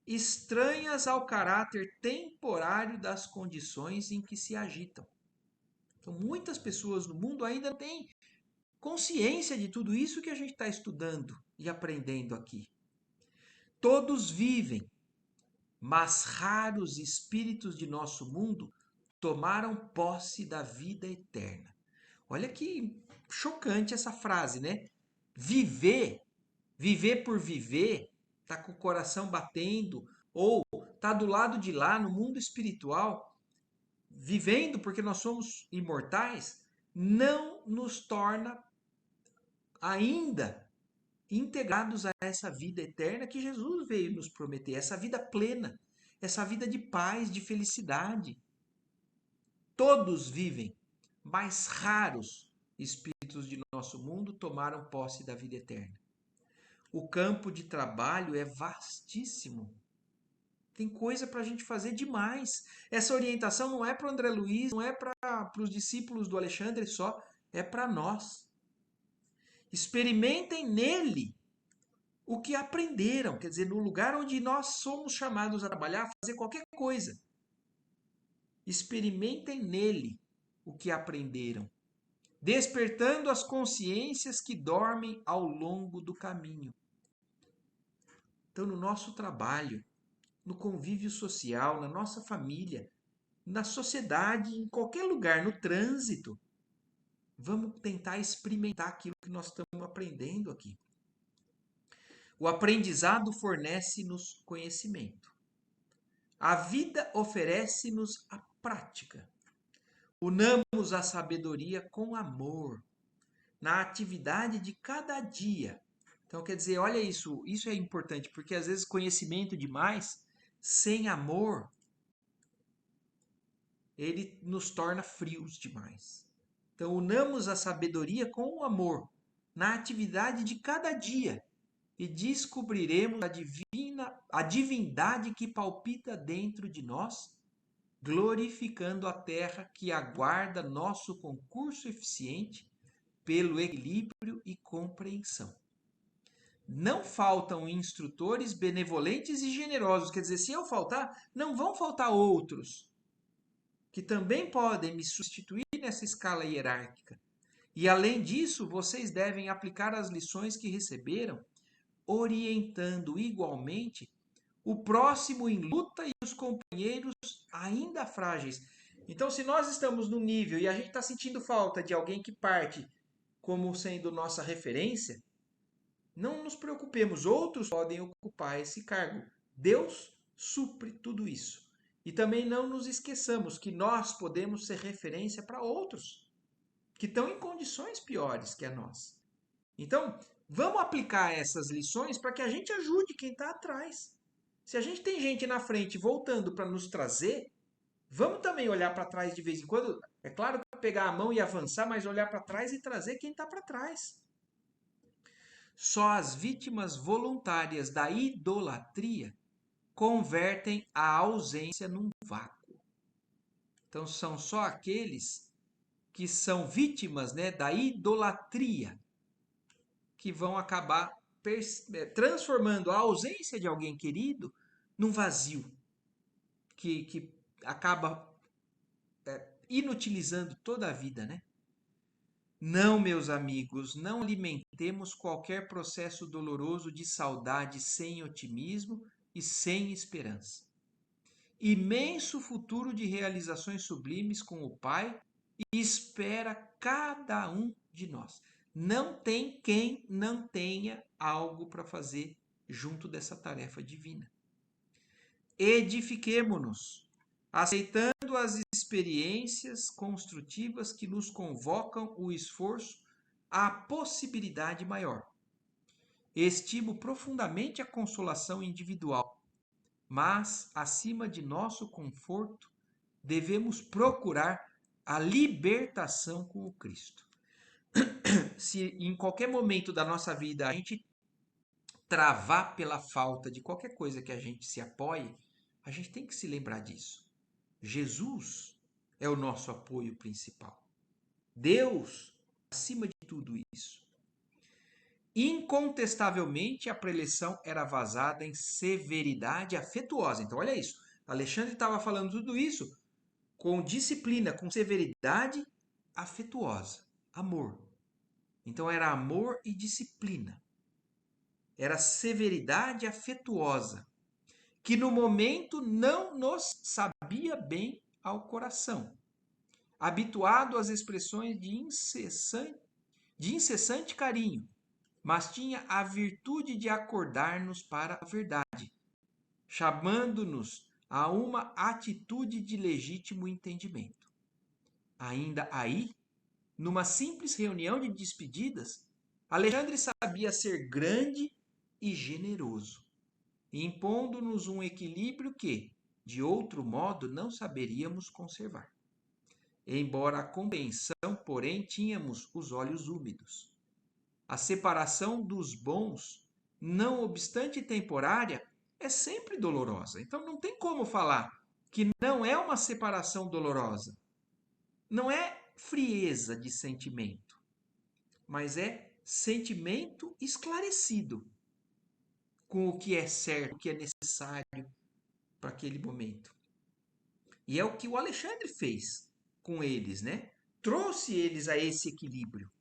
estranhas ao caráter temporário das condições em que se agitam. Então, muitas pessoas no mundo ainda têm consciência de tudo isso que a gente está estudando e aprendendo aqui. Todos vivem, mas raros espíritos de nosso mundo tomaram posse da vida eterna. Olha que chocante essa frase, né? Viver por viver, tá com o coração batendo, ou tá do lado de lá, no mundo espiritual, vivendo porque nós somos imortais, não nos torna ainda integrados a essa vida eterna que Jesus veio nos prometer, essa vida plena, essa vida de paz, de felicidade. Todos vivem, mas raros espíritos de nosso mundo tomaram posse da vida eterna. O campo de trabalho é vastíssimo. Tem coisa para a gente fazer demais. Essa orientação não é para o André Luiz, não é para os discípulos do Alexandre só, é para nós. Experimentem nele o que aprenderam, quer dizer, no lugar onde nós somos chamados a trabalhar, a fazer qualquer coisa. Experimentem nele o que aprenderam, despertando as consciências que dormem ao longo do caminho. Então, no nosso trabalho, no convívio social, na nossa família, na sociedade, em qualquer lugar, no trânsito, vamos tentar experimentar aquilo que nós estamos aprendendo aqui. O aprendizado fornece-nos conhecimento. A vida oferece-nos a prática. Unamos a sabedoria com amor, na atividade de cada dia. Então, quer dizer, olha isso é importante, porque às vezes conhecimento demais, sem amor, ele nos torna frios demais. Então, unamos a sabedoria com o amor, na atividade de cada dia, e descobriremos a divindade que palpita dentro de nós, glorificando a terra que aguarda nosso concurso eficiente pelo equilíbrio e compreensão. Não faltam instrutores benevolentes e generosos, quer dizer, se eu faltar, não vão faltar outros que também podem me substituir nessa escala hierárquica. E além disso, vocês devem aplicar as lições que receberam, orientando igualmente o próximo em luta e os companheiros ainda frágeis. Então, se nós estamos no nível e a gente está sentindo falta de alguém que parte como sendo nossa referência, Não nos preocupemos, outros podem ocupar esse cargo. Deus supre tudo isso. E também não nos esqueçamos que nós podemos ser referência para outros que estão em condições piores que a nossa. Então, vamos aplicar essas lições para que a gente ajude quem está atrás. Se a gente tem gente na frente voltando para nos trazer, vamos também olhar para trás de vez em quando. É claro que pegar a mão e avançar, mas olhar para trás e trazer quem está para trás. Só as vítimas voluntárias da idolatria convertem a ausência num vácuo. Então, são só aqueles que são vítimas, né, da idolatria que vão acabar transformando a ausência de alguém querido num vazio que acaba inutilizando toda a vida, né? Não, meus amigos, não alimentemos qualquer processo doloroso de saudade sem otimismo e sem esperança. Imenso futuro de realizações sublimes com o Pai espera cada um de nós. Não tem quem não tenha algo para fazer junto dessa tarefa divina. Edifiquemo-nos, aceitando as experiências construtivas que nos convocam o esforço à possibilidade maior. Estimo profundamente a consolação individual, mas, acima de nosso conforto, devemos procurar a libertação com o Cristo. Se em qualquer momento da nossa vida a gente travar pela falta de qualquer coisa que a gente se apoie, a gente tem que se lembrar disso. Jesus é o nosso apoio principal. Deus, acima de tudo isso. Incontestavelmente, a preleção era vazada em severidade afetuosa. Então, olha isso. Alexandre estava falando tudo isso com disciplina, com severidade afetuosa. Amor. Então, era amor e disciplina. Era severidade afetuosa, que no momento não nos sabia bem ao coração. Habituado às expressões de incessante carinho, mas tinha a virtude de acordar-nos para a verdade, chamando-nos a uma atitude de legítimo entendimento. Ainda aí, numa simples reunião de despedidas, Alexandre sabia ser grande e generoso, impondo-nos um equilíbrio que, de outro modo, não saberíamos conservar. Embora a compreensão, porém, tínhamos os olhos úmidos. A separação dos bons, não obstante temporária, é sempre dolorosa. Então não tem como falar que não é uma separação dolorosa. Não é frieza de sentimento, mas é sentimento esclarecido com o que é certo, o que é necessário para aquele momento. E é o que o Alexandre fez com eles, né? Trouxe eles a esse equilíbrio.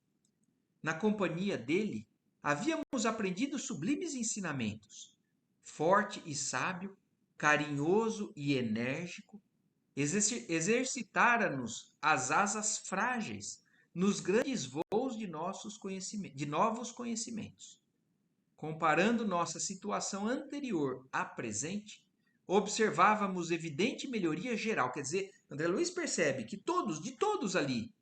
Na companhia dele, havíamos aprendido sublimes ensinamentos. Forte e sábio, carinhoso e enérgico, exercitara-nos as asas frágeis nos grandes voos de novos conhecimentos. Comparando nossa situação anterior à presente, observávamos evidente melhoria geral. Quer dizer, André Luiz percebe que de todos ali,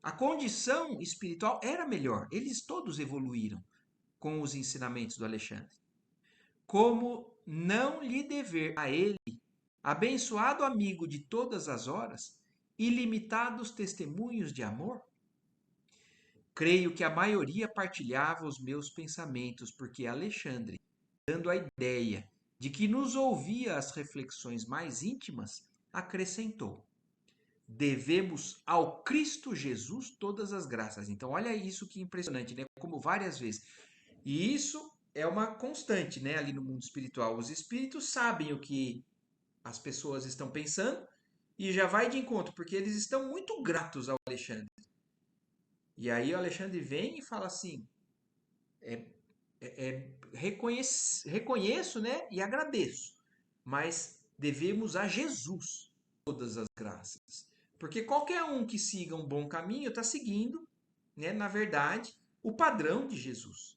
a condição espiritual era melhor. Eles todos evoluíram com os ensinamentos do Alexandre. Como não lhe dever a ele, abençoado amigo de todas as horas, ilimitados testemunhos de amor? Creio que a maioria partilhava os meus pensamentos, porque Alexandre, dando a ideia de que nos ouvia as reflexões mais íntimas, acrescentou: devemos ao Cristo Jesus todas as graças. Então, olha isso que impressionante, né? Como várias vezes. E isso é uma constante, né? Ali no mundo espiritual. Os espíritos sabem o que as pessoas estão pensando e já vai de encontro, porque eles estão muito gratos ao Alexandre. E aí o Alexandre vem e fala assim: reconheço, né? E agradeço, mas devemos a Jesus todas as graças. Porque qualquer um que siga um bom caminho está seguindo, né, na verdade, o padrão de Jesus.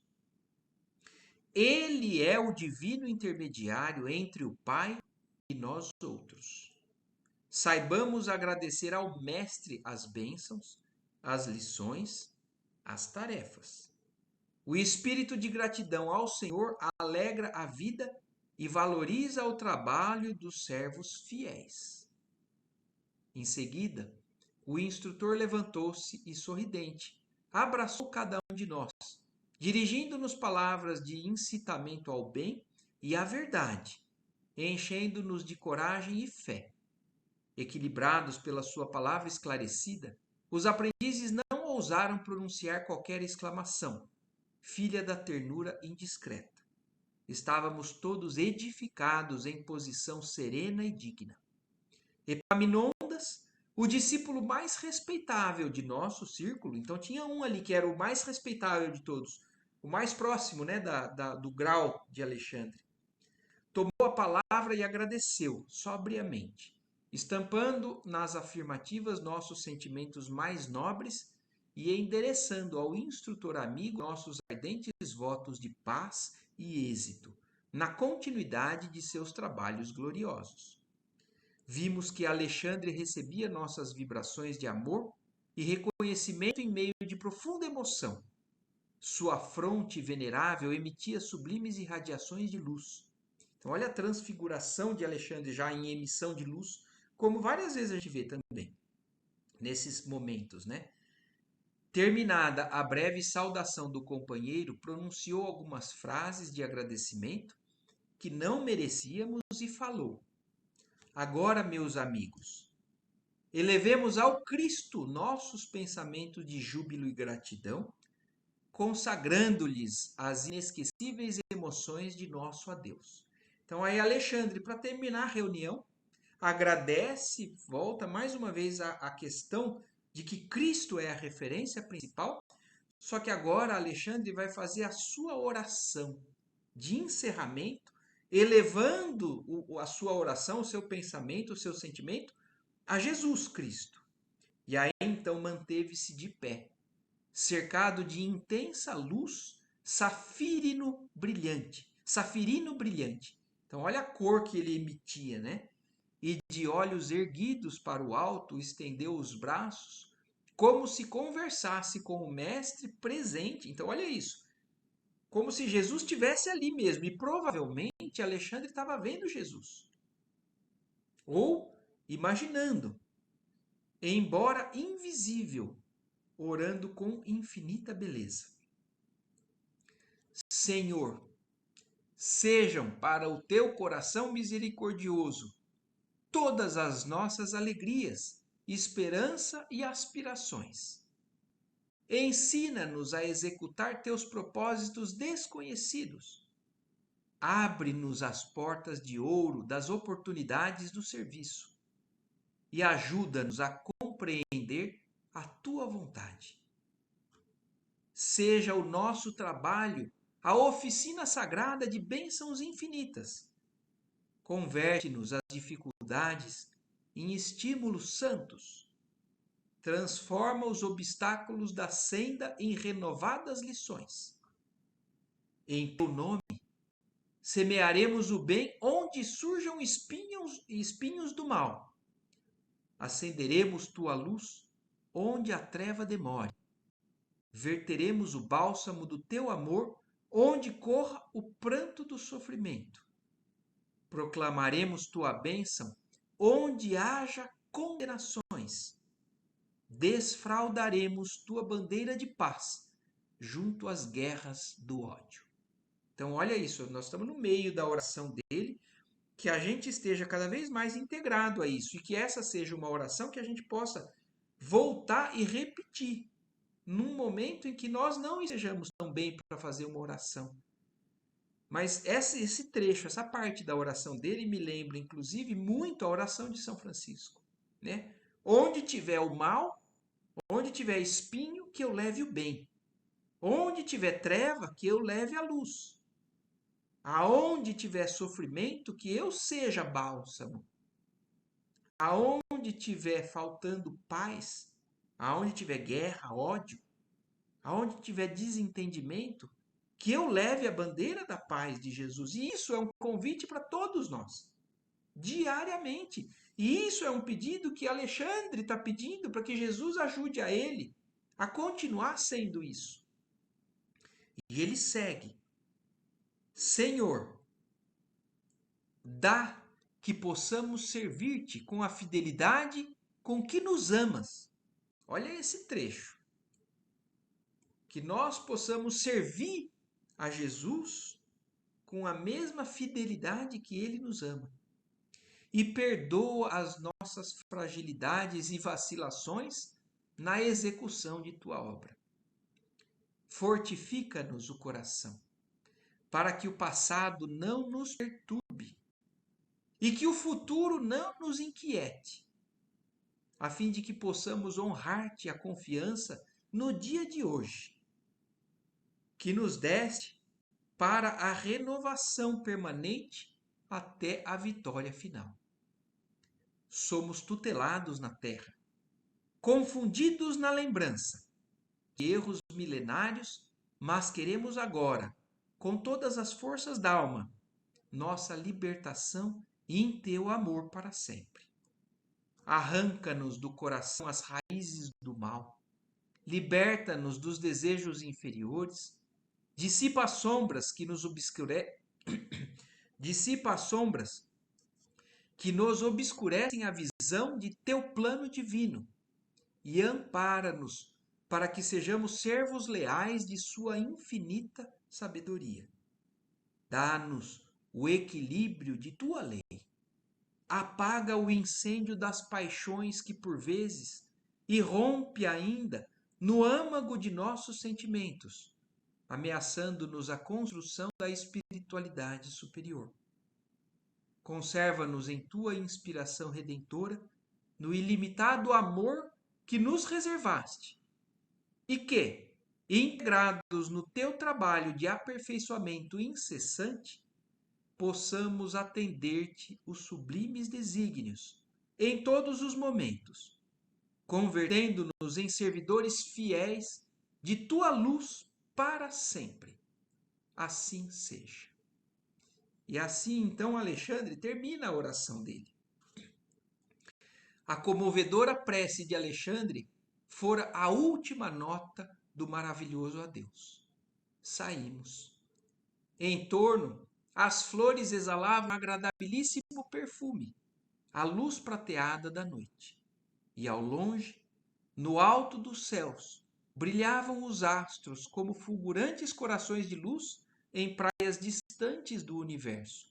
Ele é o divino intermediário entre o Pai e nós outros. Saibamos agradecer ao Mestre as bênçãos, as lições, as tarefas. O espírito de gratidão ao Senhor alegra a vida e valoriza o trabalho dos servos fiéis. Em seguida, o instrutor levantou-se e, sorridente, abraçou cada um de nós, dirigindo-nos palavras de incitamento ao bem e à verdade, enchendo-nos de coragem e fé. Equilibrados pela sua palavra esclarecida, os aprendizes não ousaram pronunciar qualquer exclamação, filha da ternura indiscreta. Estávamos todos edificados em posição serena e digna. Epaminondas, o discípulo mais respeitável de nosso círculo, então tinha um ali que era o mais respeitável de todos, o mais próximo, né, do grau de Alexandre, tomou a palavra e agradeceu sobriamente, estampando nas afirmativas nossos sentimentos mais nobres e endereçando ao instrutor amigo nossos ardentes votos de paz e êxito na continuidade de seus trabalhos gloriosos. Vimos que Alexandre recebia nossas vibrações de amor e reconhecimento em meio de profunda emoção. Sua fronte venerável emitia sublimes irradiações de luz. Então, olha a transfiguração de Alexandre já em emissão de luz, como várias vezes a gente vê também, nesses momentos, né? Terminada a breve saudação do companheiro, pronunciou algumas frases de agradecimento que não merecíamos e falou: Agora, meus amigos, elevemos ao Cristo nossos pensamentos de júbilo e gratidão, consagrando-lhes as inesquecíveis emoções de nosso adeus. Então, aí, Alexandre, para terminar a reunião, agradece, volta mais uma vez à questão de que Cristo é a referência principal, só que agora Alexandre vai fazer a sua oração de encerramento, elevando a sua oração, o seu pensamento, o seu sentimento a Jesus Cristo. E aí então manteve-se de pé, cercado de intensa luz safirino brilhante. Então olha a cor que ele emitia, né? E de olhos erguidos para o alto, estendeu os braços, como se conversasse com o mestre presente. Então olha isso, como se Jesus estivesse ali mesmo, e provavelmente Alexandre estava vendo Jesus, ou imaginando, embora invisível, orando com infinita beleza. Senhor, sejam para o teu coração misericordioso todas as nossas alegrias, esperança e aspirações. Ensina-nos a executar teus propósitos desconhecidos. Abre-nos as portas de ouro das oportunidades do serviço e ajuda-nos a compreender a tua vontade. Seja o nosso trabalho a oficina sagrada de bênçãos infinitas. Converte-nos as dificuldades em estímulos santos. Transforma os obstáculos da senda em renovadas lições. Em teu nome, semearemos o bem onde surjam espinhos do mal. Acenderemos tua luz onde a treva demore. Verteremos o bálsamo do teu amor onde corra o pranto do sofrimento. Proclamaremos tua bênção onde haja condenações. Desfraldaremos tua bandeira de paz junto às guerras do ódio. Então, olha isso, nós estamos no meio da oração dele, que a gente esteja cada vez mais integrado a isso e que essa seja uma oração que a gente possa voltar e repetir num momento em que nós não estejamos tão bem para fazer uma oração. Mas esse trecho, essa parte da oração dele me lembra, inclusive, muito a oração de São Francisco, né? Onde tiver o mal, onde tiver espinho, que eu leve o bem. Onde tiver treva, que eu leve a luz. Aonde tiver sofrimento, que eu seja bálsamo. Aonde tiver faltando paz, aonde tiver guerra, ódio, aonde tiver desentendimento, que eu leve a bandeira da paz de Jesus. E isso é um convite para todos nós, diariamente. E isso é um pedido que Alexandre está pedindo para que Jesus ajude a ele a continuar sendo isso. E ele segue: Senhor, dá que possamos servir-te com a fidelidade com que nos amas. Olha esse trecho. Que nós possamos servir a Jesus com a mesma fidelidade que ele nos ama. E perdoa as nossas fragilidades e vacilações na execução de tua obra. Fortifica-nos o coração, para que o passado não nos perturbe e que o futuro não nos inquiete, a fim de que possamos honrar-te a confiança no dia de hoje, que nos deste para a renovação permanente até a vitória final. Somos tutelados na terra, confundidos na lembrança de erros milenários, mas queremos agora, com todas as forças da alma, nossa libertação em teu amor para sempre. Arranca-nos do coração as raízes do mal, liberta-nos dos desejos inferiores, dissipa as sombras que nos obscurecem a visão de teu plano divino e ampara-nos para que sejamos servos leais de sua infinita sabedoria. Dá-nos o equilíbrio de tua lei. Apaga o incêndio das paixões que por vezes irrompe ainda no âmago de nossos sentimentos, ameaçando-nos a construção da espiritualidade superior. Conserva-nos em tua inspiração redentora, no ilimitado amor que nos reservaste, e que, integrados no teu trabalho de aperfeiçoamento incessante, possamos atender-te os sublimes desígnios em todos os momentos, convertendo-nos em servidores fiéis de tua luz para sempre. Assim seja. E assim, então, Alexandre termina a oração dele. A comovedora prece de Alexandre fora a última nota do maravilhoso adeus. Saímos. Em torno, as flores exalavam um agradabilíssimo perfume, a luz prateada da noite. E ao longe, no alto dos céus, brilhavam os astros como fulgurantes corações de luz em praias distantes do universo,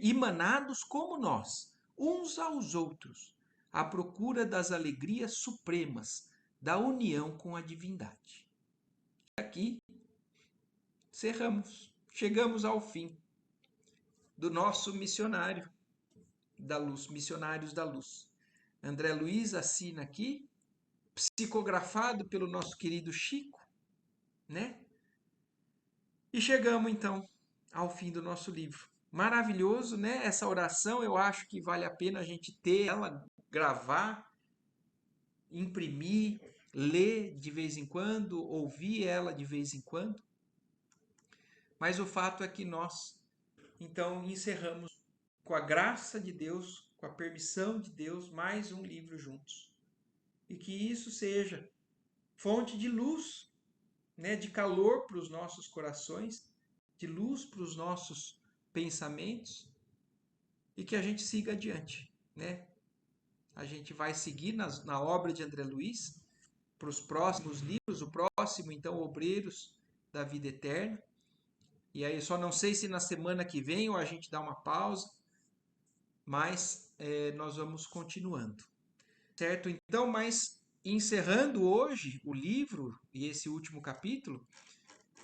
emanados como nós, uns aos outros, à procura das alegrias supremas da união com a divindade. Aqui, chegamos ao fim do nosso missionário da luz, missionários da luz. André Luiz assina aqui, psicografado pelo nosso querido Chico, né? E chegamos então ao fim do nosso livro. Maravilhoso, né? Essa oração, eu acho que vale a pena a gente ter ela, gravar, imprimir, ler de vez em quando, ouvir ela de vez em quando. Mas o fato é que nós, então, encerramos com a graça de Deus, com a permissão de Deus, mais um livro juntos. E que isso seja fonte de luz, né, de calor para os nossos corações, de luz para os nossos pensamentos, e que a gente siga adiante, né? A gente vai seguir na obra de André Luiz, para os próximos livros, o próximo, então, Obreiros da Vida Eterna. E aí, só não sei se na semana que vem ou a gente dá uma pausa, mas nós vamos continuando. Certo? Então, mas encerrando hoje o livro e esse último capítulo,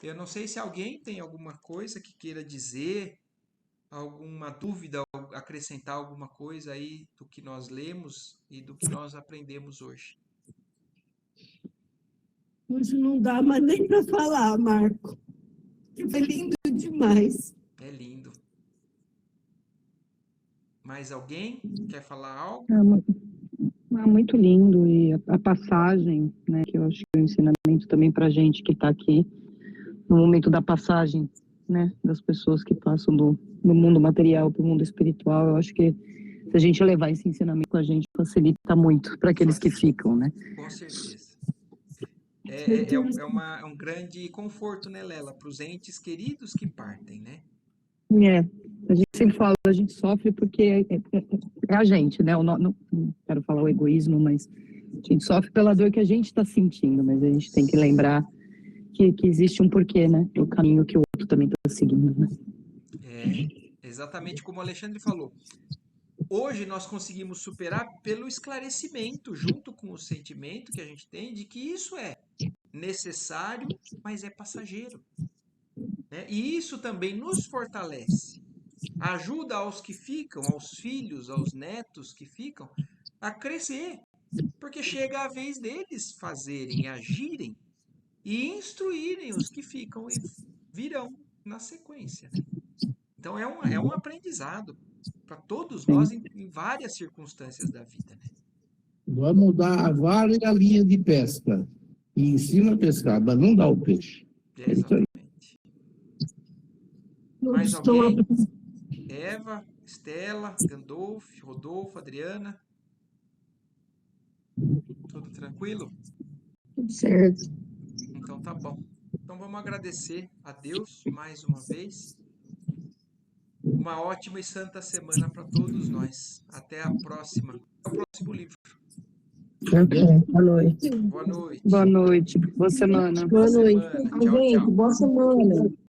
eu não sei se alguém tem alguma coisa que queira dizer, alguma dúvida, acrescentar alguma coisa aí do que nós lemos e do que nós aprendemos hoje. Hoje não dá mais nem para falar, Marco. É lindo demais. É lindo. Mais alguém quer falar algo? Muito lindo, e a passagem, né, que eu acho que é um ensinamento também para a gente que está aqui, no momento da passagem, né, das pessoas que passam do mundo material para o mundo espiritual. Eu acho que se a gente levar esse ensinamento com a gente, facilita muito para aqueles que ficam, né? Com certeza. É um grande conforto, né, Lela, para os entes queridos que partem, né? A gente sempre fala, a gente sofre porque é a gente, né? Não quero falar o egoísmo, mas a gente sofre pela dor que a gente está sentindo, mas a gente tem que lembrar que existe um porquê, né? O caminho que o outro também está seguindo, né? Exatamente como o Alexandre falou. Hoje nós conseguimos superar pelo esclarecimento, junto com o sentimento que a gente tem de que isso é necessário, mas é passageiro, né? E isso também nos fortalece. Ajuda aos que ficam, aos filhos, aos netos que ficam, a crescer. Porque chega a vez deles fazerem, agirem e instruírem os que ficam e virão na sequência, né? Então é um aprendizado para todos nós em várias circunstâncias da vida, né? Vamos dar a vara e a linha de pesca. E ensina a pescar, mas não dá o peixe. Exatamente. Mais alguém? Eva, Estela, Gandolf, Rodolfo, Adriana? Tudo tranquilo? Tudo certo. Então tá bom. Então vamos agradecer a Deus mais uma vez. Uma ótima e santa semana para todos nós. Até a próxima. Até o próximo livro. Boa noite. Boa noite. Boa noite, boa semana. Boa noite. Semana. Tchau, Gente, tchau. boa semana.